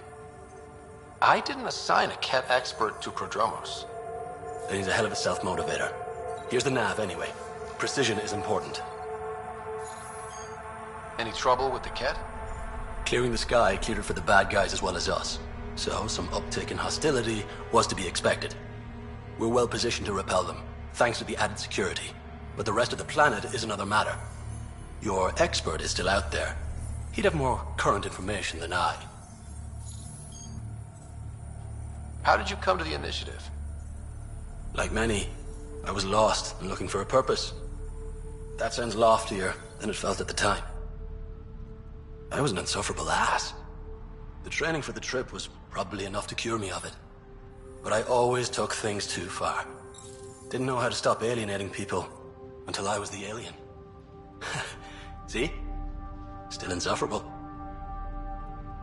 I didn't assign a Ket expert to Prodromos. Then he's a hell of a self-motivator. Here's the nav, anyway. Precision is important. Any trouble with the Ket? Clearing the sky cleared it for the bad guys as well as us. So, some uptick in hostility was to be expected. We're well positioned to repel them, thanks to the added security. But the rest of the planet is another matter. Your expert is still out there. He'd have more current information than I. How did you come to the initiative? Like many, I was lost and looking for a purpose. That sounds loftier than it felt at the time. I was an insufferable ass. The training for the trip was probably enough to cure me of it. but I always took things too far. Didn't know how to stop alienating people until I was the alien. See? Still insufferable.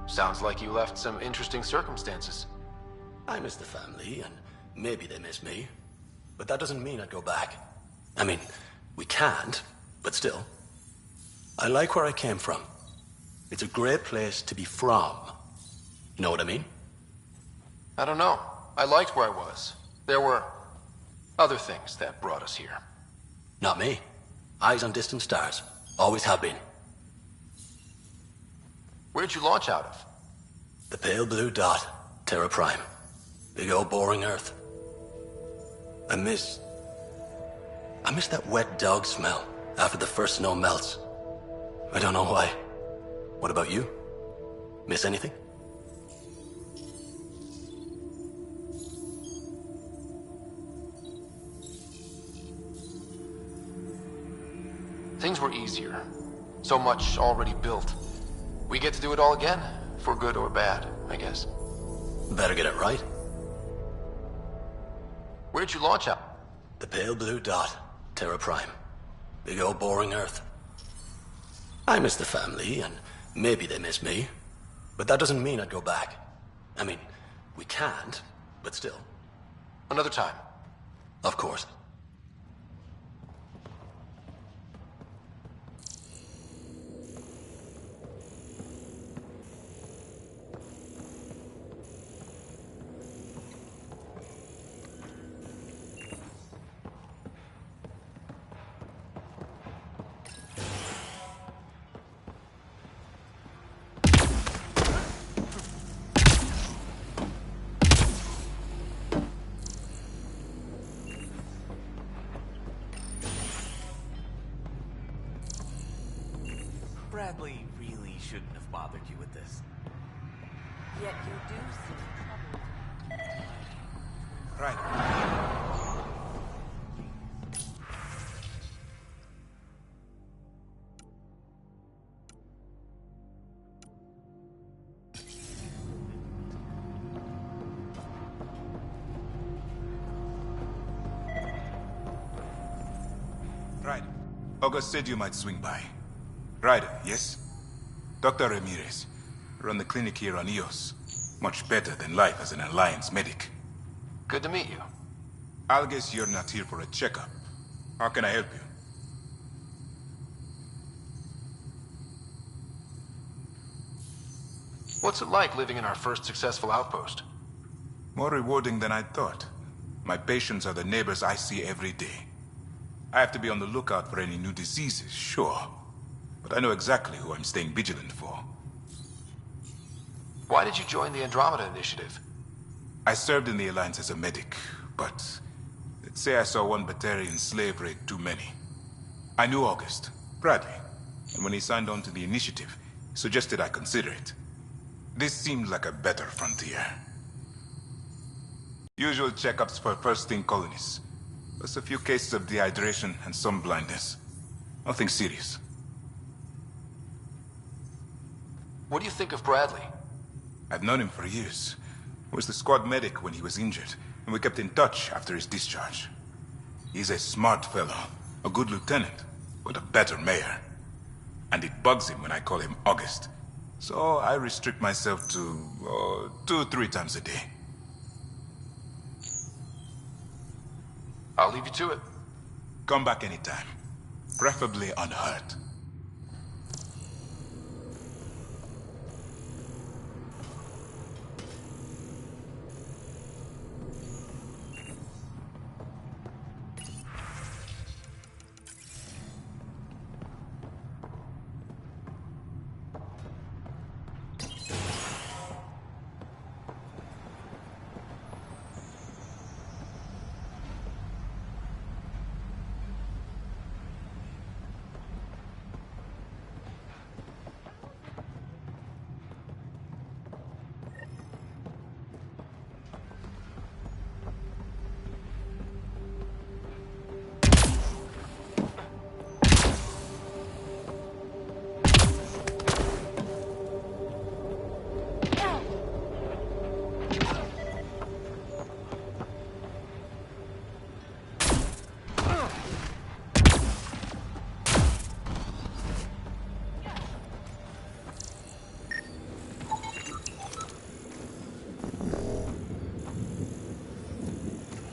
Sounds like you left some interesting circumstances. I miss the family, and maybe they miss me. But that doesn't mean I'd go back. I mean, we can't, but still. I like where I came from. It's a great place to be from. You know what I mean? I don't know. I liked where I was. There were other things that brought us here. Not me. Eyes on distant stars. Always have been. Where'd you launch out of? The pale blue dot. Terra Prime. Big old boring Earth. I miss that wet dog smell after the first snow melts. I don't know why. What about you? Miss anything? Things were easier. So much already built. We get to do it all again, for good or bad, I guess. Better get it right. Where'd you launch out? The pale blue dot. Terra Prime. Big old boring Earth. I miss the family, and maybe they miss me. But that doesn't mean I'd go back. I mean, we can't, but still. Another time. Of course. Bradley really shouldn't have bothered you with this. Yet you do seem troubled. Right. Right. August said you might swing by. Ryder, yes? Dr. Ramirez. Run the clinic here on EOS. Much better than life as an Alliance medic. Good to meet you. I'll guess you're not here for a checkup. How can I help you? What's it like living in our first successful outpost? More rewarding than I thought. My patients are the neighbors I see every day. I have to be on the lookout for any new diseases, sure. But I know exactly who I'm staying vigilant for. Why did you join the Andromeda Initiative? I served in the Alliance as a medic, but let's say I saw one Batarian slave raid too many. I knew August, Bradley, and when he signed on to the initiative, he suggested I consider it. This seemed like a better frontier. Usual checkups for first-thing colonists, plus a few cases of dehydration and some blindness. Nothing serious. What do you think of Bradley? I've known him for years. He was the squad medic when he was injured, and we kept in touch after his discharge. He's a smart fellow, a good lieutenant, but a better mayor. And it bugs him when I call him August. So I restrict myself to 2-3 times a day. I'll leave you to it. Come back anytime. Preferably unhurt.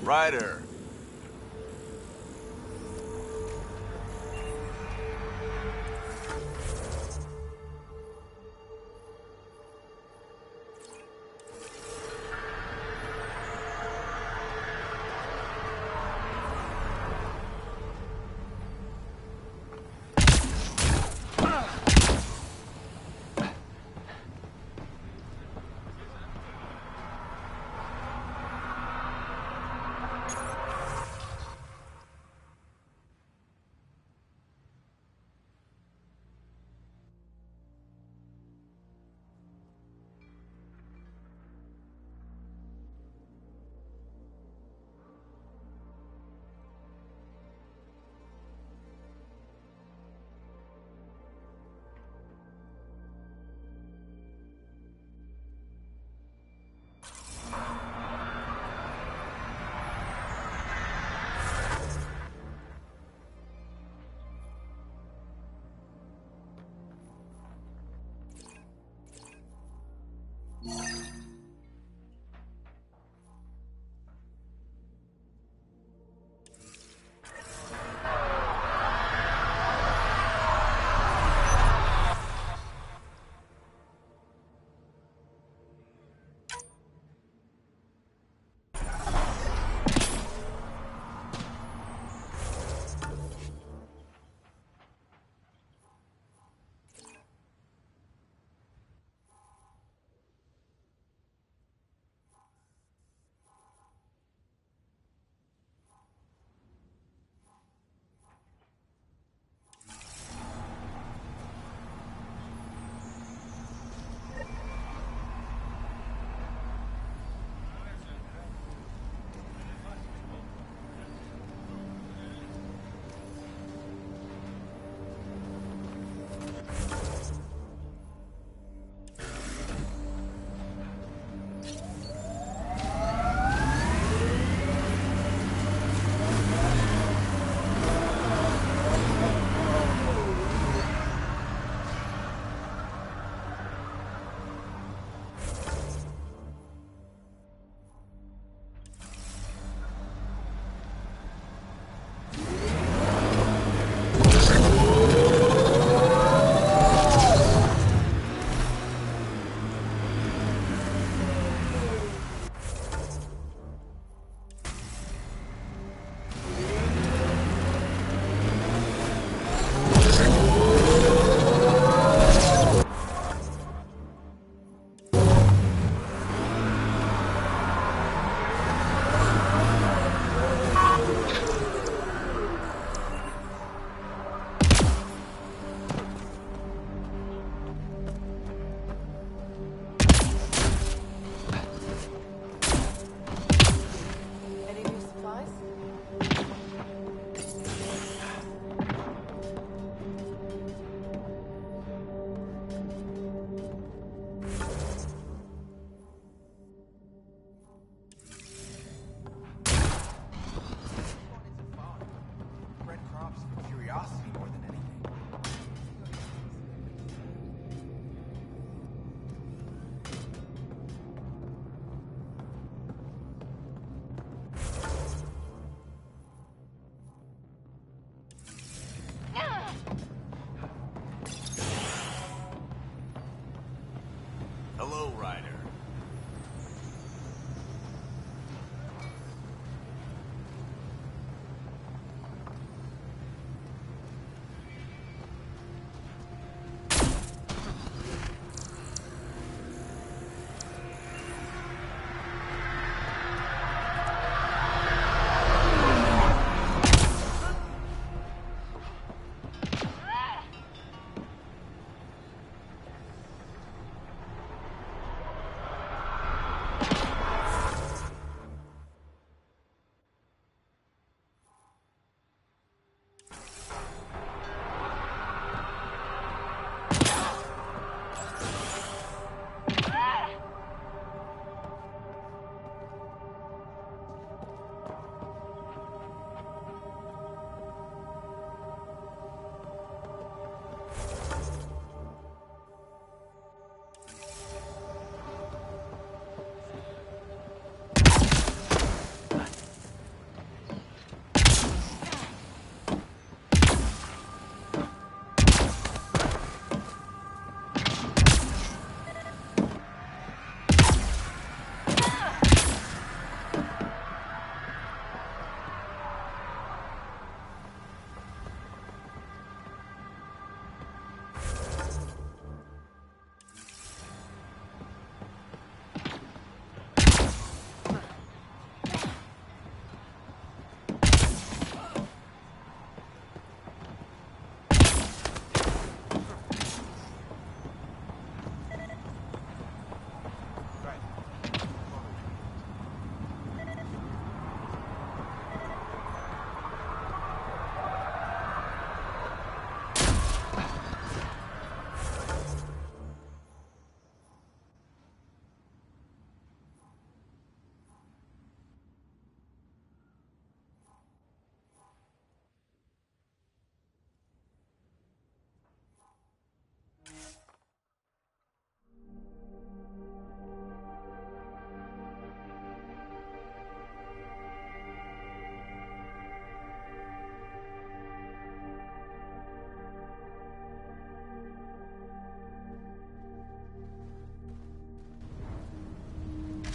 Ryder.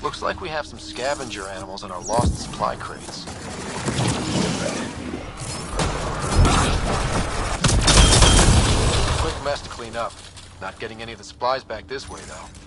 Looks like we have some scavenger animals in our lost supply crates. Quick mess to clean up. Not getting any of the supplies back this way, though.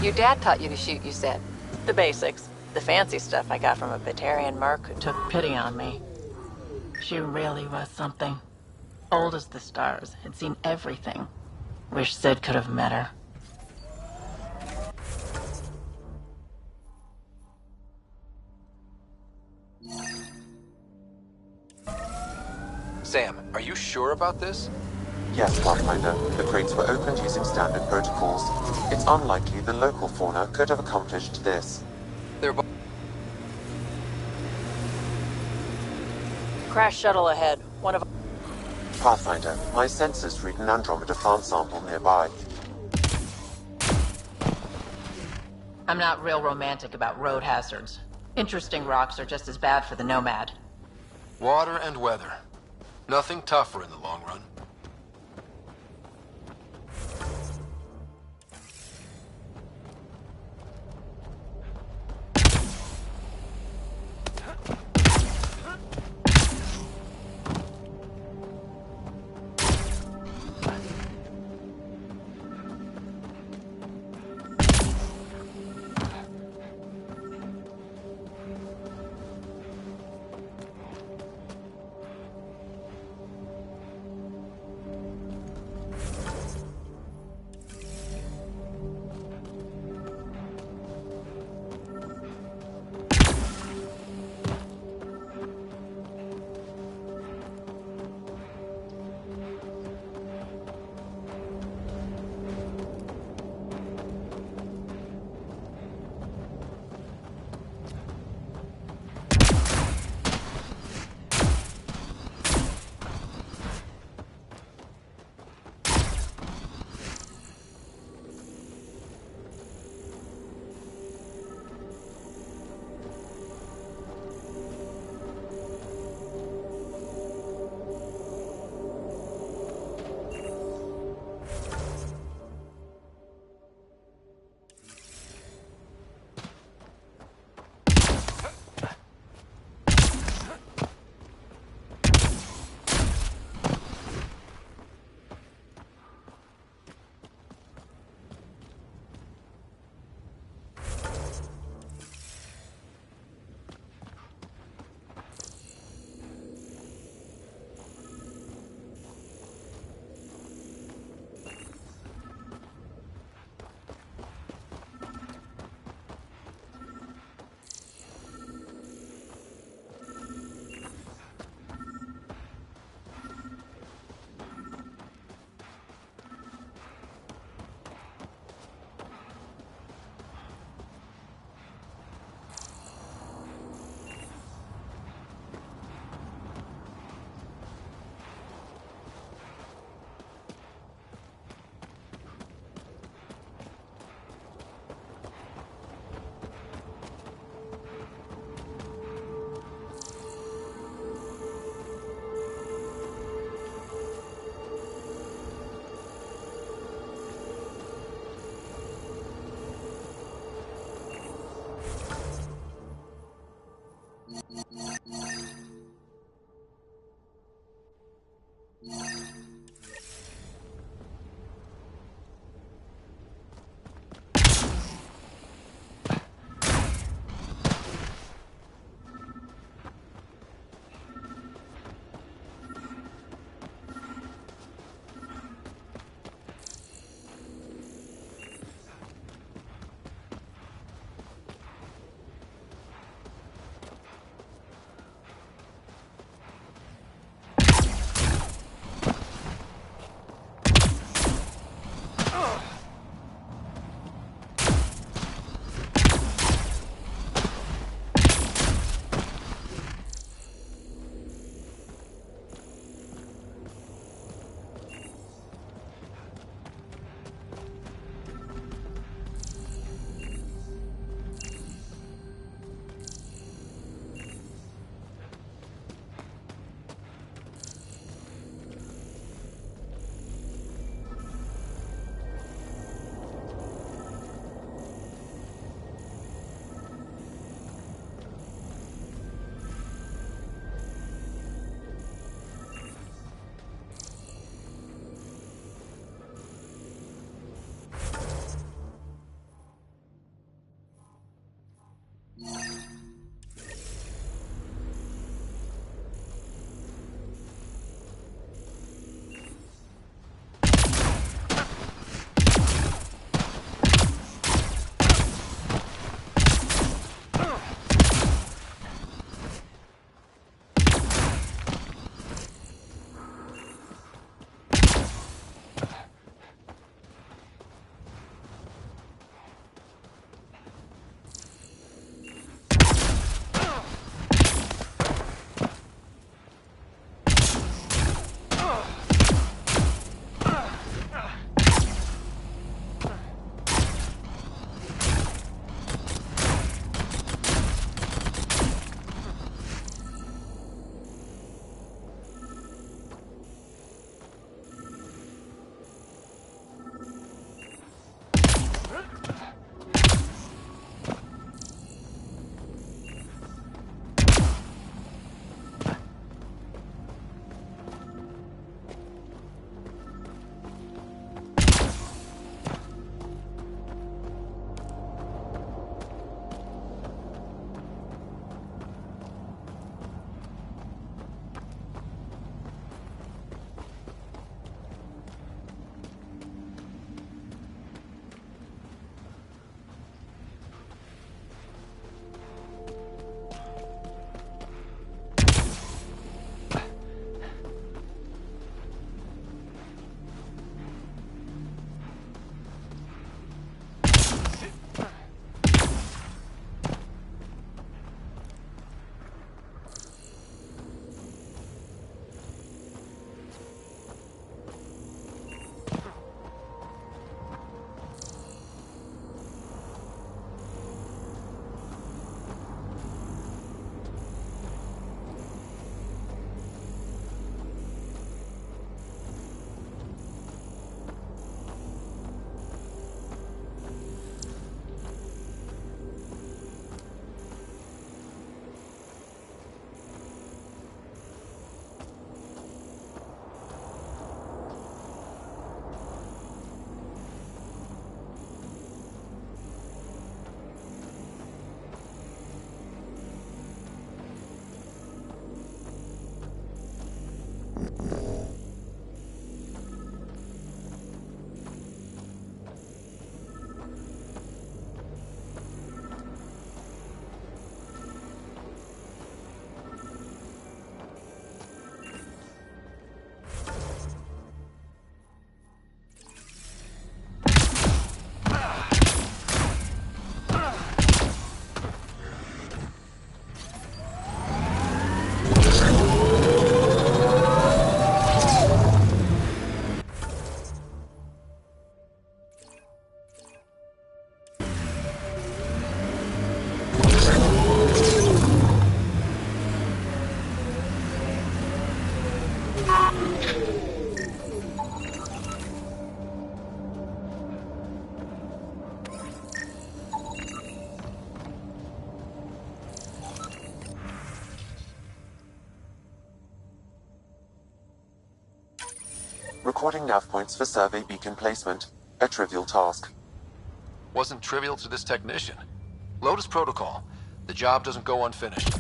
Your dad taught you to shoot, you said. The basics. The fancy stuff I got from a Batarian merc who took pity on me. She really was something. Old as the stars, had seen everything. Wish Sid could have met her. Sam, are you sure about this? Yes, Pathfinder. The crates were opened using standard protocols. It's unlikely the local fauna could have accomplished this. Crash shuttle ahead. One of... Pathfinder, my sensors read an Andromeda plant sample nearby. I'm not real romantic about road hazards. Interesting rocks are just as bad for the Nomad. Water and weather. Nothing tougher in the long run. Recording nav points for survey beacon placement. A trivial task. Wasn't trivial to this technician. Lotus Protocol. The job doesn't go unfinished.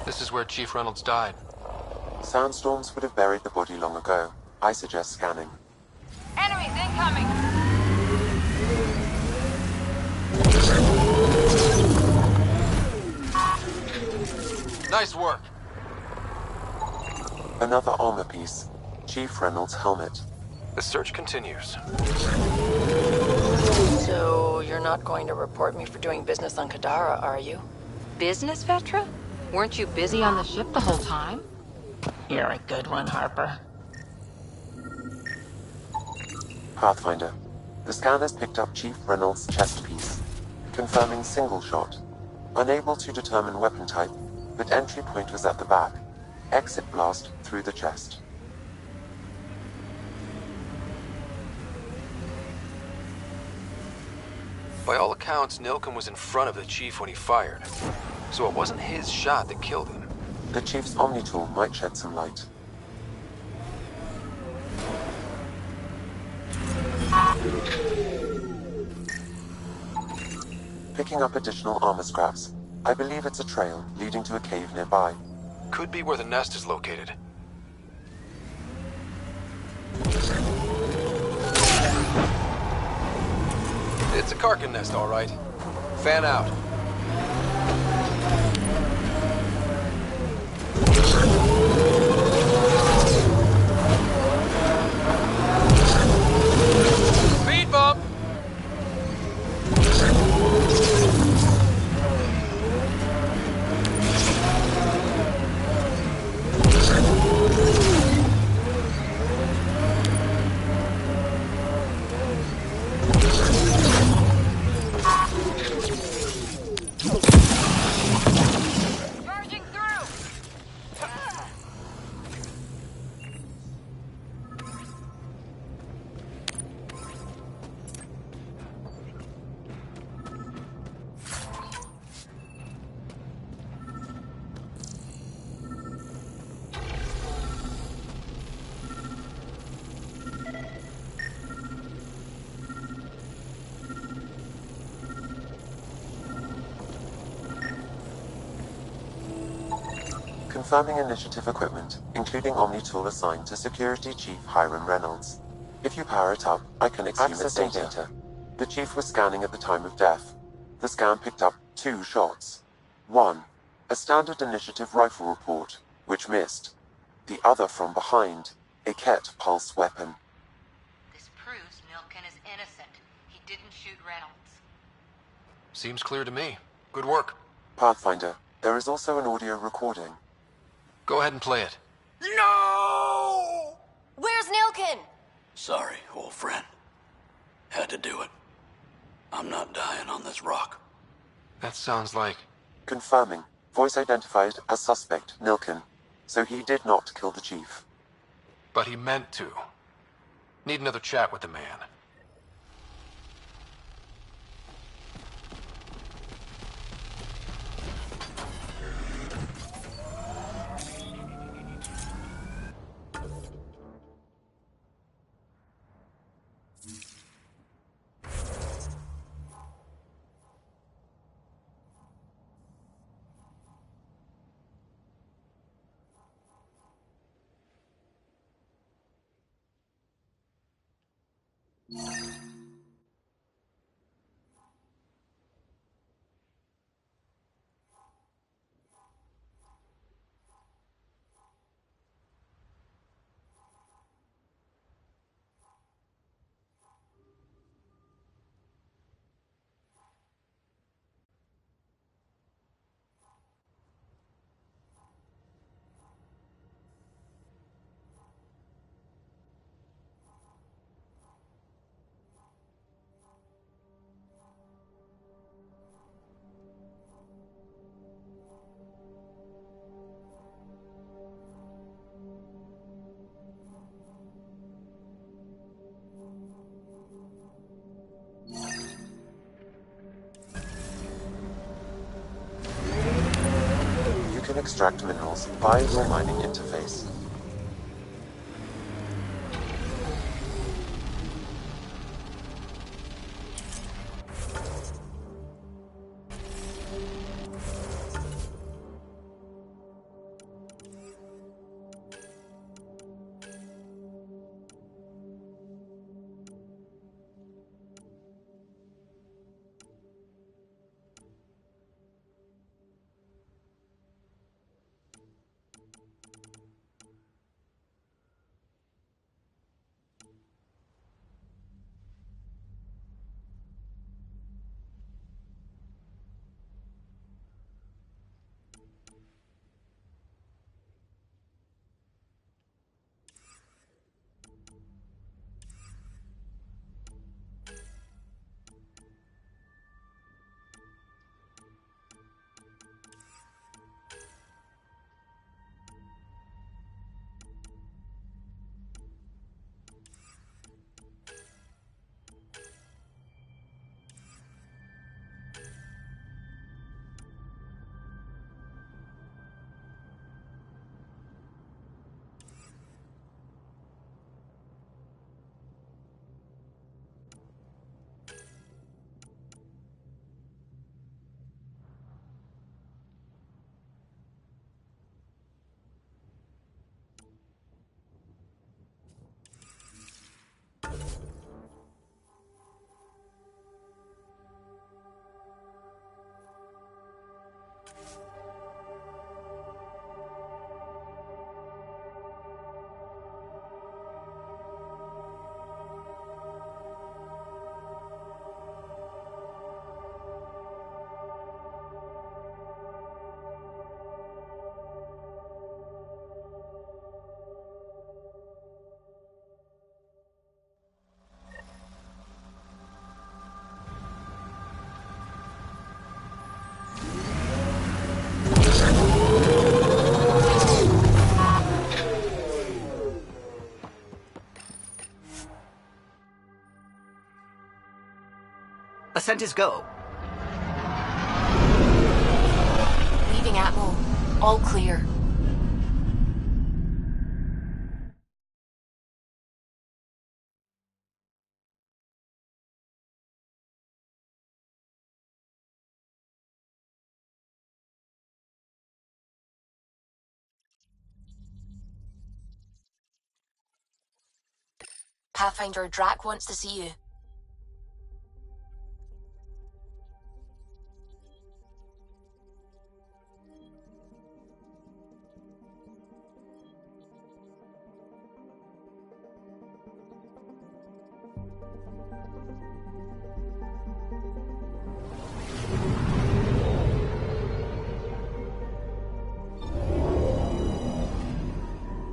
This is where Chief Reynolds died. Sandstorms would have buried the body long ago. I suggest scanning. Enemies incoming! Nice work. Another armor piece. Chief Reynolds' helmet. The search continues. So, you're not going to report me for doing business on Kadara, are you? Business, Vetra? Weren't you busy on the ship the whole time? You're a good one, Harper. Pathfinder. The scanners picked up Chief Reynolds' chest piece, confirming single shot. Unable to determine weapon type, but entry point was at the back. Exit blast through the chest. By all accounts, Nilken was in front of the Chief when he fired. So it wasn't his shot that killed him. The Chief's Omni tool might shed some light. Picking up additional armor scraps. I believe it's a trail leading to a cave nearby. Could be where the nest is located. It's a Karkin nest, all right. Fan out. Speed bump! Charging through! Confirming initiative equipment, including Omni tool assigned to Security Chief Hiram Reynolds. If you power it up, I can exhume its data. The Chief was scanning at the time of death. The scan picked up 2 shots. One, a standard initiative rifle report, which missed. The other from behind, a Ket pulse weapon. This proves Nilken is innocent. He didn't shoot Reynolds. Seems clear to me. Good work. Pathfinder, there is also an audio recording. Go ahead and play it. No! Where's Nilken? Sorry, old friend. Had to do it. I'm not dying on this rock. That sounds like... Confirming. Voice identified as suspect, Nilken. So he did not kill the Chief. But he meant to. Need another chat with the man. can extract minerals via your mining interface. Ascent is go. Leaving Atmo. All clear. Pathfinder, Drac wants to see you.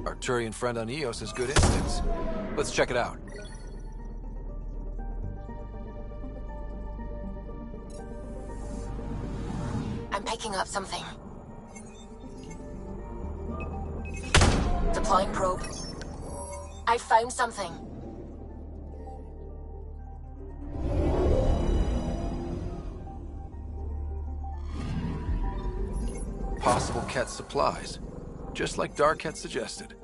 Our Turian friend on Eos has good instincts. Let's check it out. I'm picking up something. Deploying probe. I found something. Possible Ket supplies, just like Dark had suggested.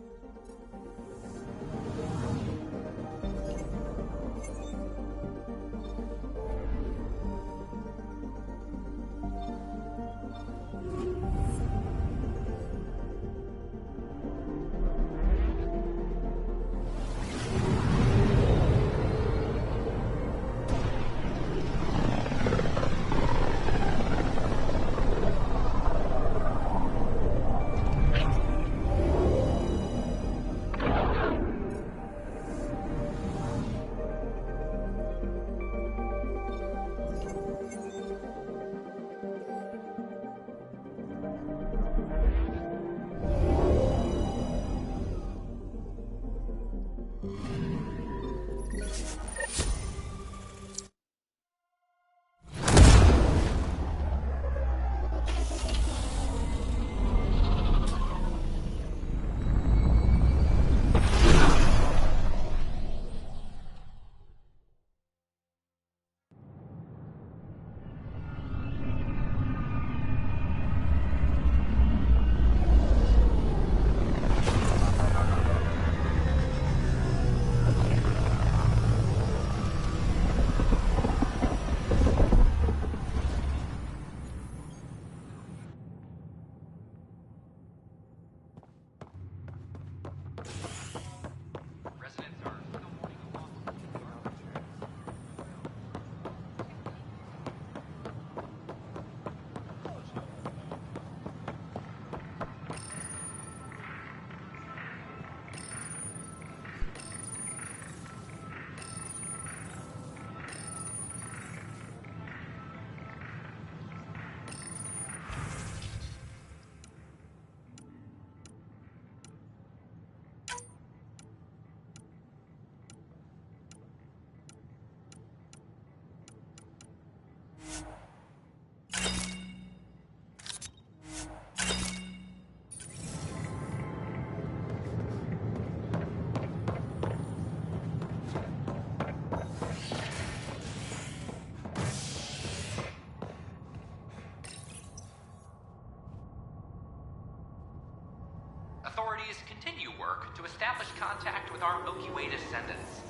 to establish contact with our Milky Way descendants.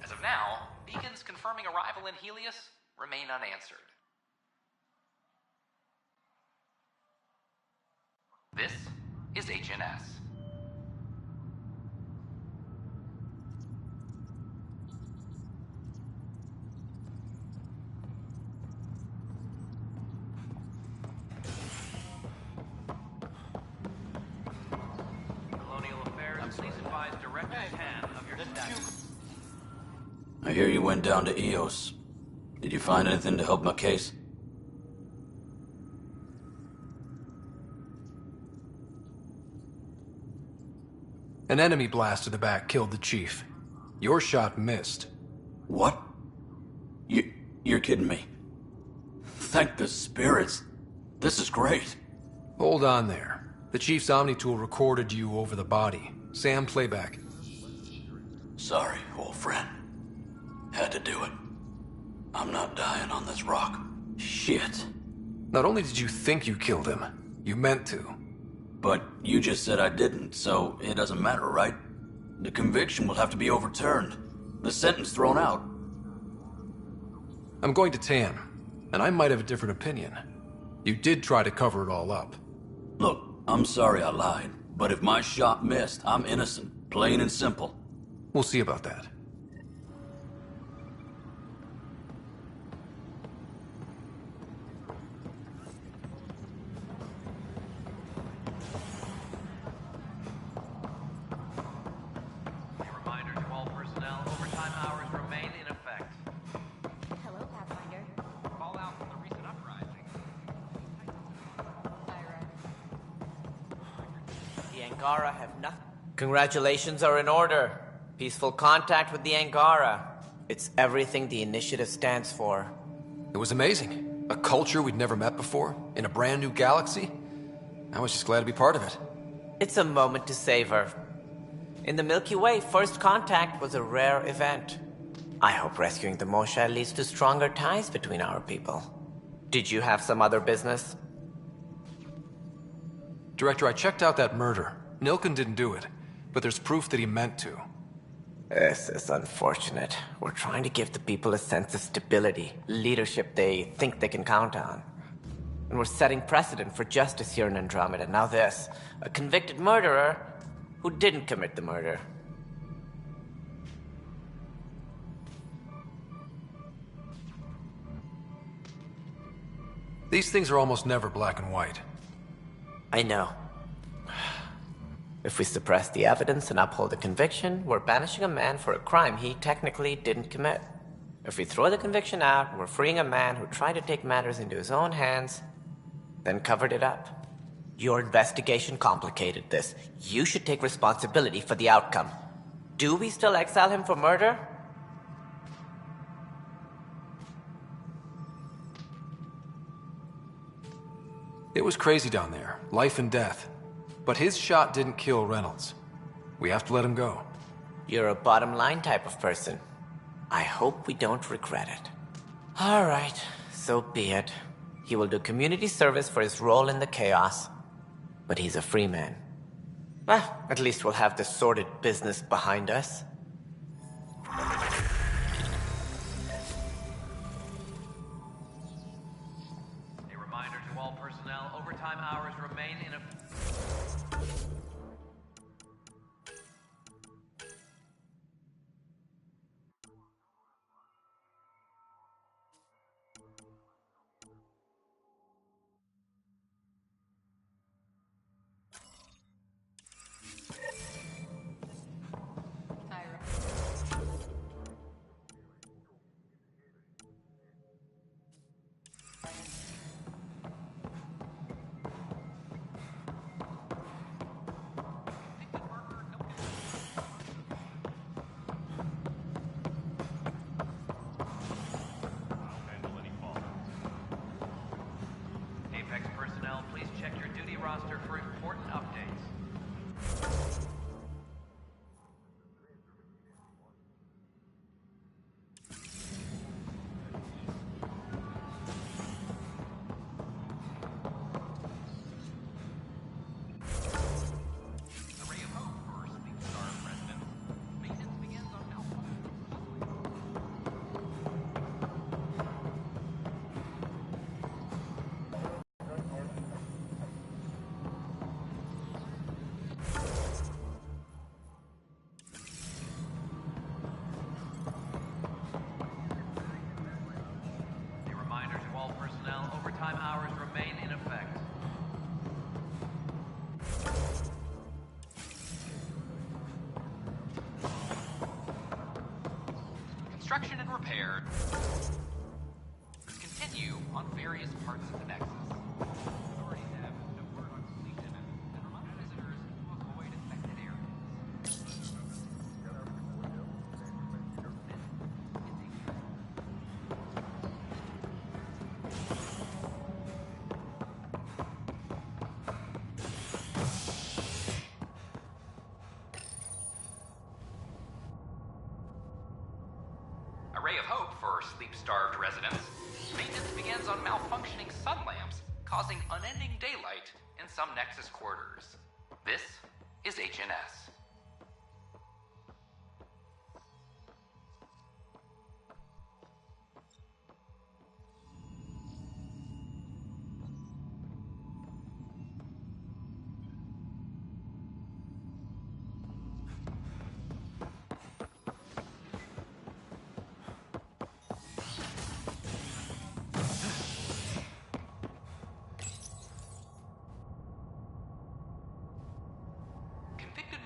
As of now, beacons confirming arrival in Helios remain unanswered. This is HNS. Colonial Affairs, please advise Director Tan of your status. I hear you went down to EOS. Did you find anything to help my case? An enemy blast to the back killed the chief. Your shot missed. What? You're kidding me. Thank the spirits. This is great. Hold on there. The chief's Omni tool recorded you over the body. Sam, playback. Sorry, old friend. Had to do it. I'm not dying on this rock. Shit. Not only did you think you killed him, you meant to. But you just said I didn't, so it doesn't matter, right? The conviction will have to be overturned. The sentence thrown out. I'm going to Tan, and I might have a different opinion. You did try to cover it all up. Look, I'm sorry I lied, but if my shot missed, I'm innocent. Plain and simple. We'll see about that. Angara have nothing. Congratulations are in order. Peaceful contact with the Angara. It's everything the initiative stands for. It was amazing. A culture we'd never met before, in a brand new galaxy. I was just glad to be part of it. It's a moment to savor. In the Milky Way, first contact was a rare event. I hope rescuing the Moshae leads to stronger ties between our people. Did you have some other business? Director, I checked out that murder. Nilken didn't do it, but there's proof that he meant to. This is unfortunate. We're trying to give the people a sense of stability, leadership they think they can count on. And we're setting precedent for justice here in Andromeda. Now this, a convicted murderer who didn't commit the murder. These things are almost never black and white. I know. If we suppress the evidence and uphold the conviction, we're banishing a man for a crime he technically didn't commit. If we throw the conviction out, we're freeing a man who tried to take matters into his own hands, then covered it up. Your investigation complicated this. You should take responsibility for the outcome. Do we still exile him for murder? It was crazy down there, life and death. But his shot didn't kill Reynolds. We have to let him go. You're a bottom line type of person. I hope we don't regret it. All right, so be it. He will do community service for his role in the chaos. But he's a free man. Well, at least we'll have the sordid business behind us. A reminder to all personnel, overtime hours remain in effect. Tyra. construction and repair continue on various parts of the Nexus. Authorities have no word on completion and remind visitors to avoid affected areas. A ray of hope for sleep-starved residents. Maintenance begins on malfunctioning sun lamps, causing unending daylight in some Nexus quarters. This is HNS.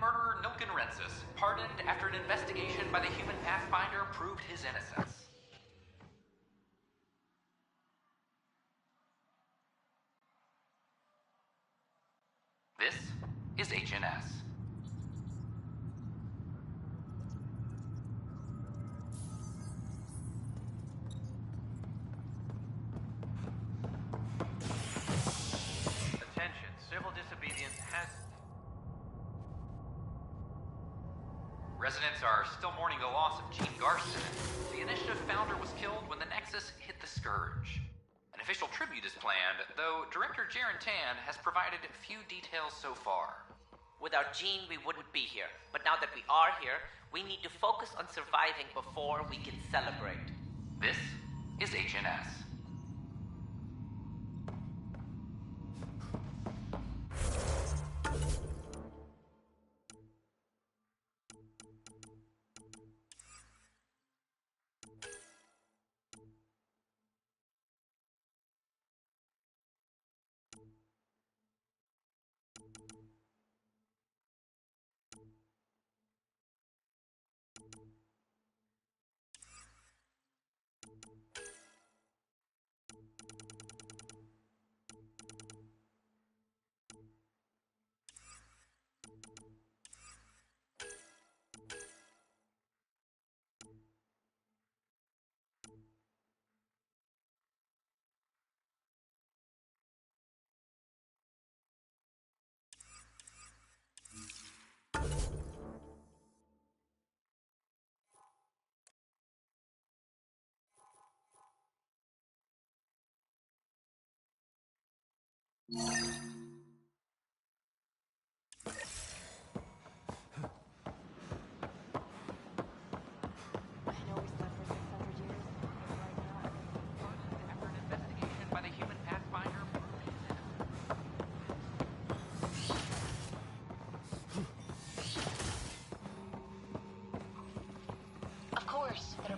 Murderer Nilken Rensis, pardoned after an investigation by the human Pathfinder proved his innocence. This is HNS. Attention, civil disobedience has... Residents are still mourning the loss of Gene Garson. The initiative founder was killed when the Nexus hit the Scourge. An official tribute is planned, though Director Jaren Tan has provided few details so far. Without Gene, we wouldn't be here. But now that we are here, we need to focus on surviving before we can celebrate. This is HNS.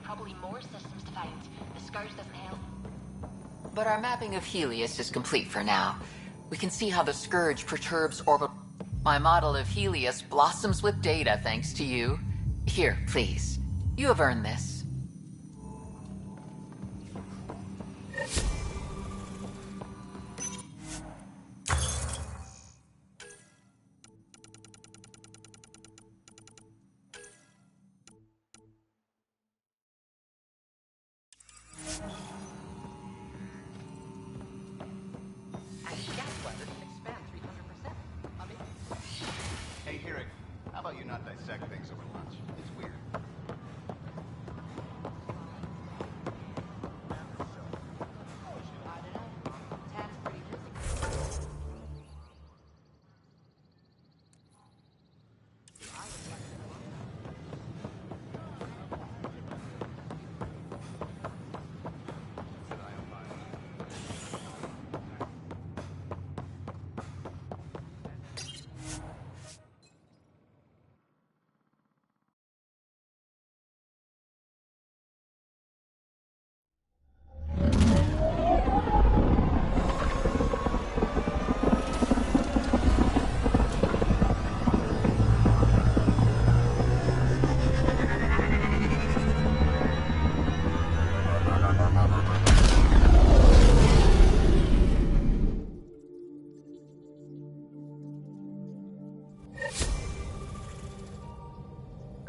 Probably more systems to find. The Scourge doesn't help. But our mapping of Helios is complete for now. We can see how the Scourge perturbs orbit. My model of Helios blossoms with data thanks to you. Here, please. You have earned this. Hey, Hirik, how about you not dissect things over lunch? It's weird.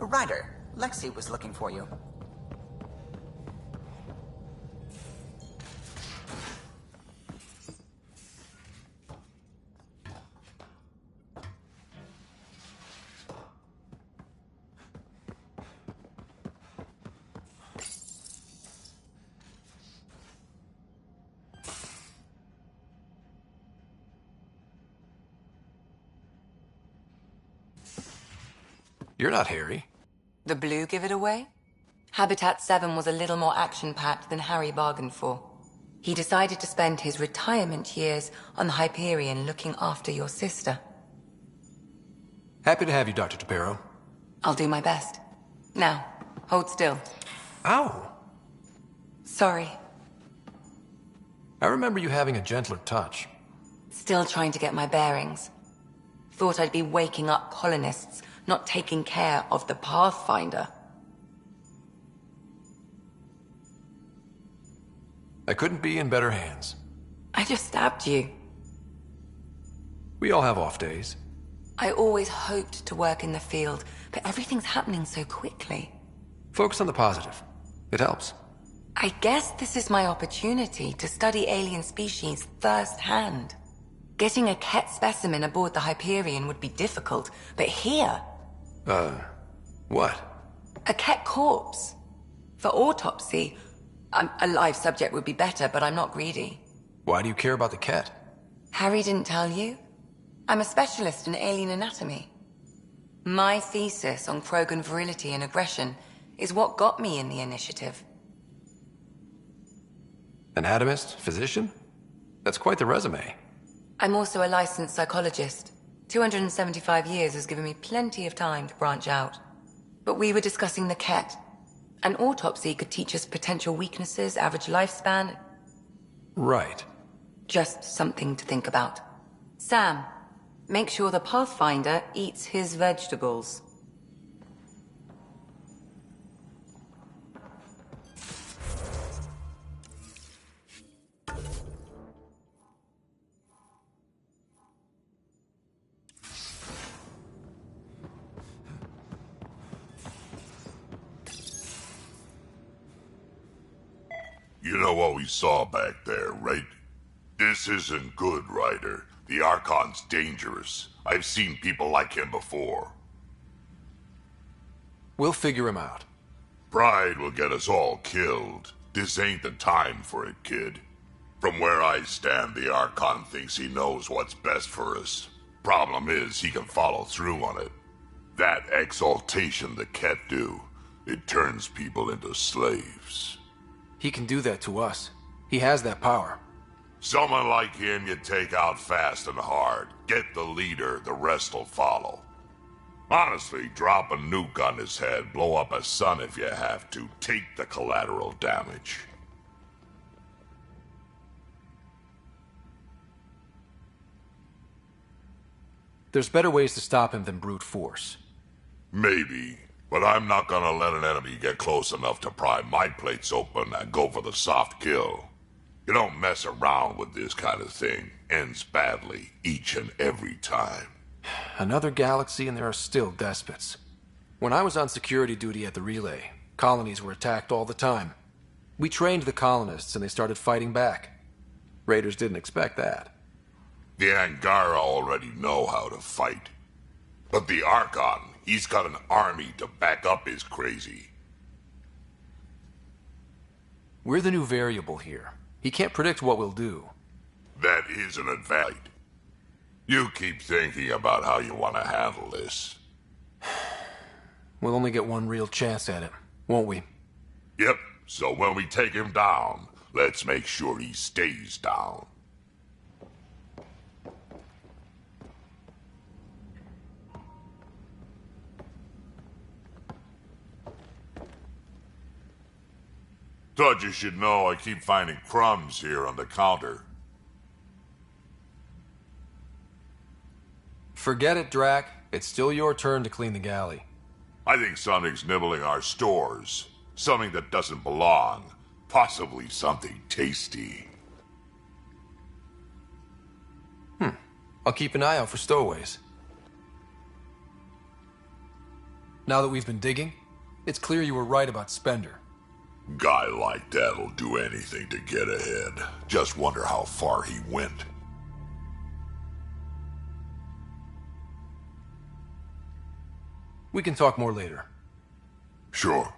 Ryder, Lexi was looking for you. You're not Harry. The blue give it away? Habitat 7 was a little more action-packed than Harry bargained for. He decided to spend his retirement years on the Hyperion looking after your sister. Happy to have you, Dr. Tapero. I'll do my best. Now, hold still. Ow! Sorry. I remember you having a gentler touch. Still trying to get my bearings. Thought I'd be waking up colonists, not taking care of the Pathfinder. I couldn't be in better hands. I just stabbed you. We all have off days. I always hoped to work in the field, but everything's happening so quickly. Focus on the positive. It helps. I guess this is my opportunity to study alien species firsthand. Getting a Ket specimen aboard the Hyperion would be difficult, but here... what? A Ket corpse. For autopsy, a live subject would be better, but I'm not greedy. Why do you care about the Ket? Harry didn't tell you? I'm a specialist in alien anatomy. My thesis on Krogan virility and aggression is what got me in the initiative. Anatomist? Physician? That's quite the resume. I'm also a licensed psychologist. 275 years has given me plenty of time to branch out. But we were discussing the Ket. An autopsy could teach us potential weaknesses, average lifespan. Right. Just something to think about. Sam, make sure the Pathfinder eats his vegetables. You know what we saw back there, right? This isn't good, Ryder. The Archon's dangerous. I've seen people like him before. We'll figure him out. Pride will get us all killed. This ain't the time for it, kid. From where I stand, the Archon thinks he knows what's best for us. Problem is, he can follow through on it. That exaltation the Ket do, it turns people into slaves. He can do that to us. He has that power. Someone like him you take out fast and hard. Get the leader, the rest will follow. Honestly, drop a nuke on his head, blow up a sun if you have to. Take the collateral damage. There's better ways to stop him than brute force. Maybe. But I'm not gonna let an enemy get close enough to pry my plates open and go for the soft kill. You don't mess around with this kind of thing. Ends badly, each and every time. Another galaxy and there are still despots. When I was on security duty at the relay, colonies were attacked all the time. We trained the colonists and they started fighting back. Raiders didn't expect that. The Angara already know how to fight. But the Archon, he's got an army to back up his crazy. We're the new variable here. He can't predict what we'll do. That is an advantage. You keep thinking about how you want to handle this. We'll only get one real chance at it, won't we? Yep, so when we take him down, let's make sure he stays down. Thought you should know I keep finding crumbs here on the counter. Forget it, Drac. It's still your turn to clean the galley. I think something's nibbling our stores. Something that doesn't belong. Possibly something tasty. I'll keep an eye out for stowaways. Now that we've been digging, it's clear you were right about Spender. Guy like that'll do anything to get ahead. Just wonder how far he went. We can talk more later. Sure.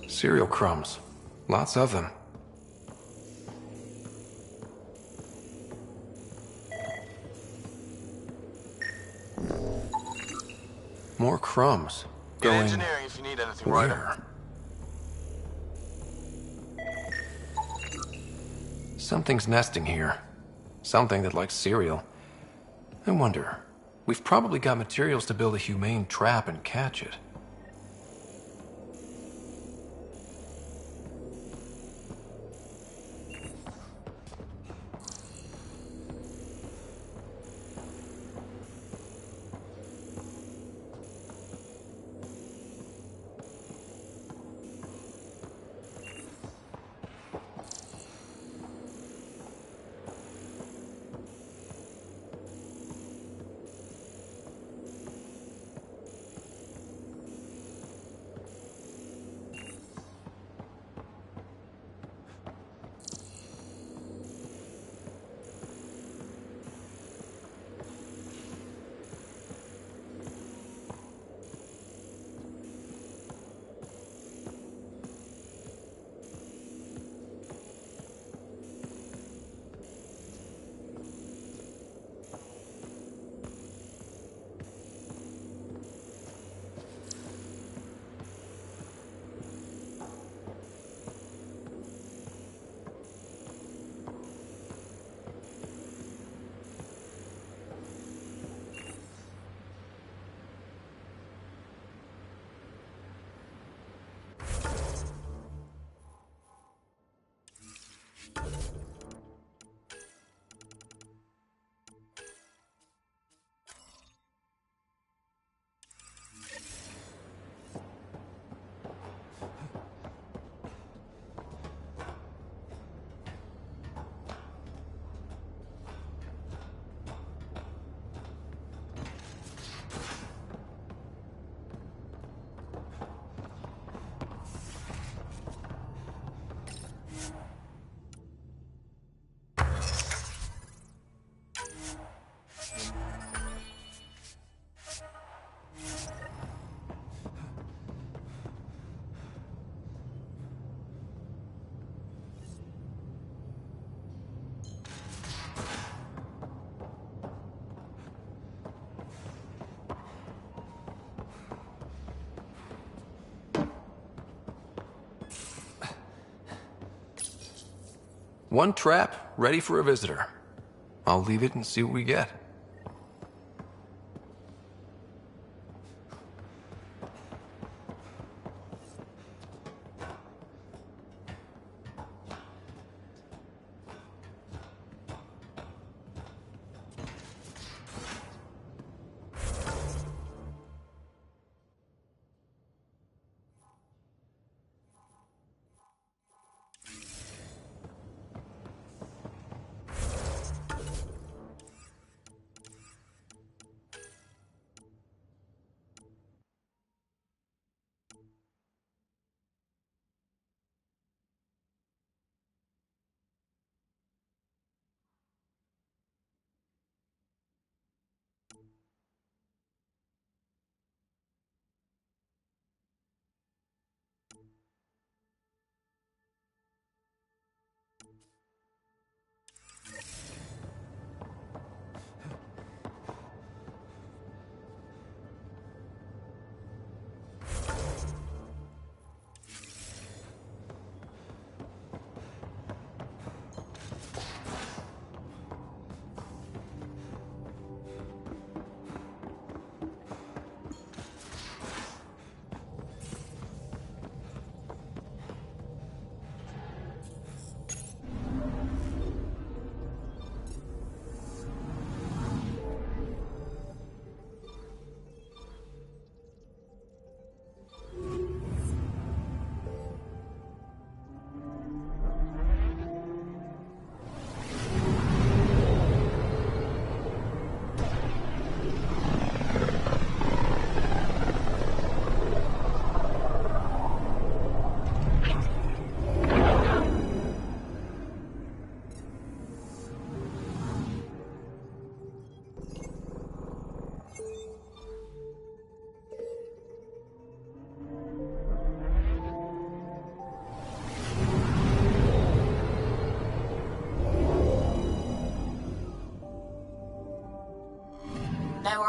Cereal crumbs. Lots of them. More crumbs. Get engineering if you need anything right where? Something's nesting here. Something that likes cereal. I wonder. We've probably got materials to build a humane trap and catch it. One trap, ready for a visitor. I'll leave it and see what we get.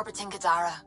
orbiting Gadara.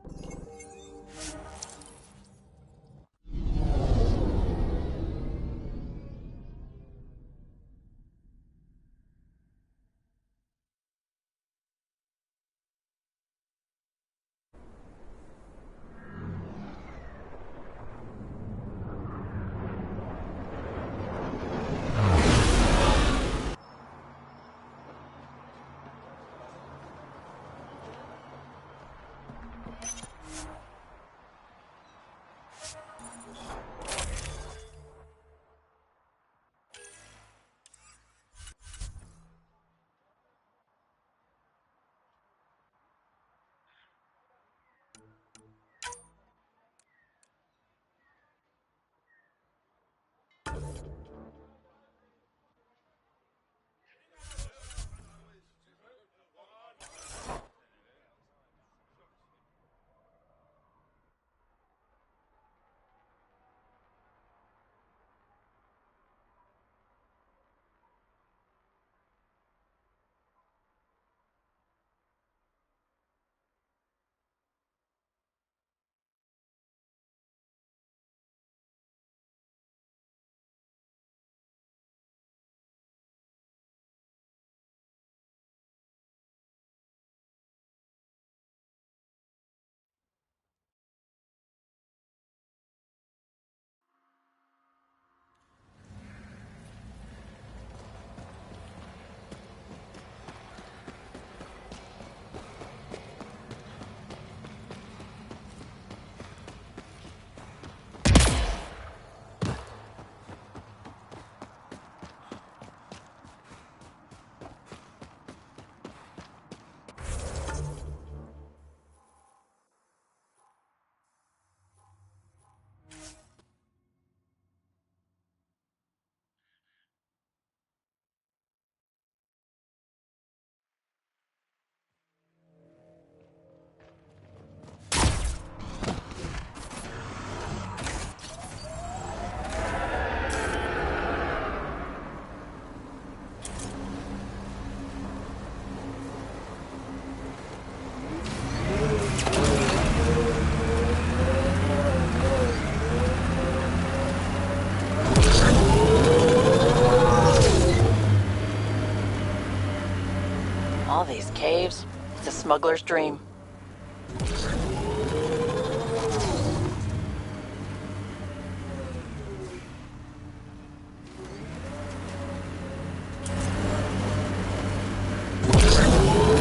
All these caves. It's a smuggler's dream.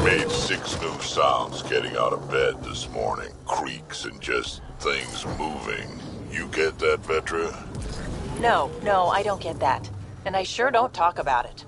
Made 6 new sounds getting out of bed this morning. Creaks and just things moving. You get that, Vetra? No, I don't get that. And I sure don't talk about it.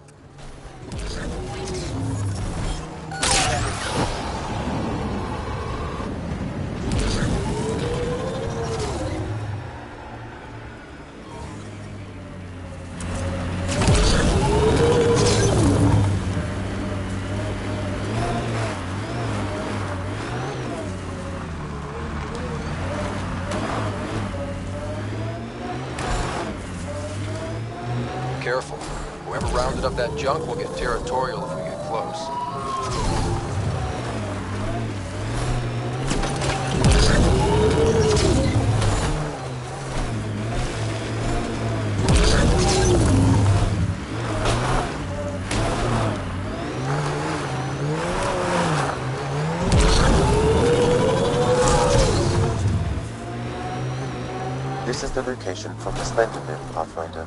Careful. Whoever rounded up that junk will get territorial if we get close. This is the location from the Splendor Bit, Pathfinder.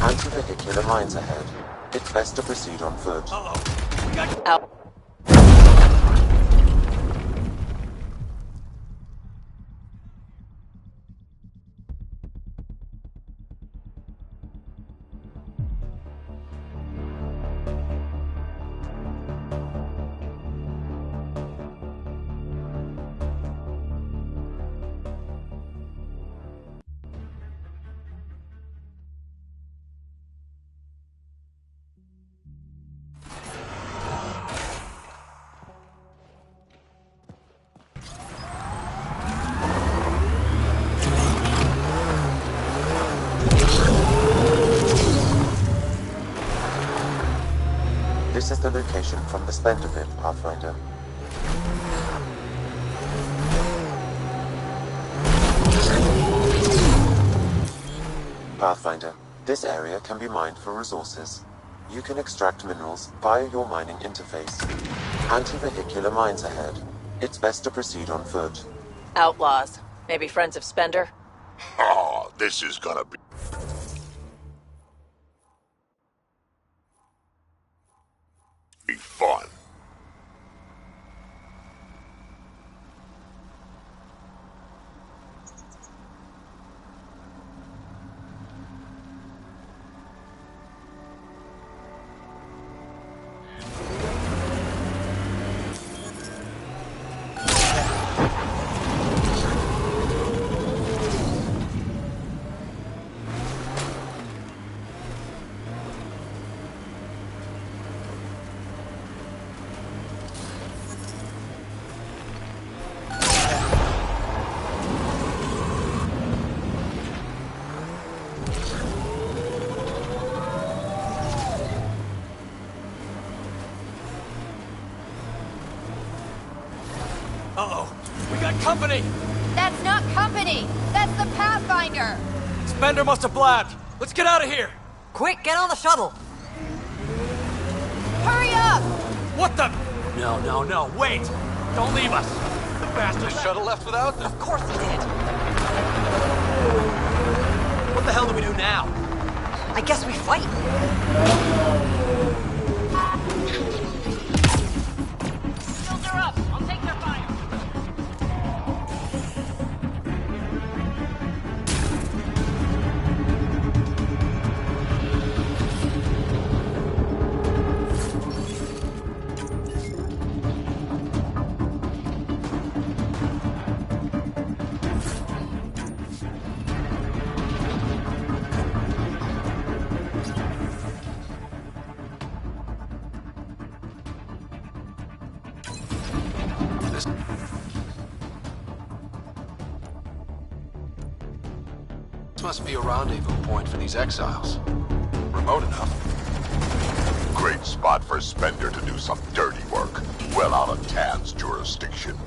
Anti-vehicular mines ahead. It's best to proceed on foot. Out. the location from the Spender bit, Pathfinder. Pathfinder, this area can be mined for resources. You can extract minerals via your mining interface. Anti-vehicular mines ahead. It's best to proceed on foot. Outlaws. Maybe friends of Spender? Oh, this is gonna be fun. Uh-oh. We got company! That's not company! That's the Pathfinder! Spender must have blabbed. Let's get out of here! Quick, get on the shuttle! Hurry up! What the? No, wait! Don't leave us! The bastard shuttle left without them? Of course he did. What the hell do we do now? I guess we fight. Shields are up! I'll take their fire! This must be a rendezvous point for these exiles. Remote enough. Great spot for Spender to do some dirty work. Well out of Tan's jurisdiction.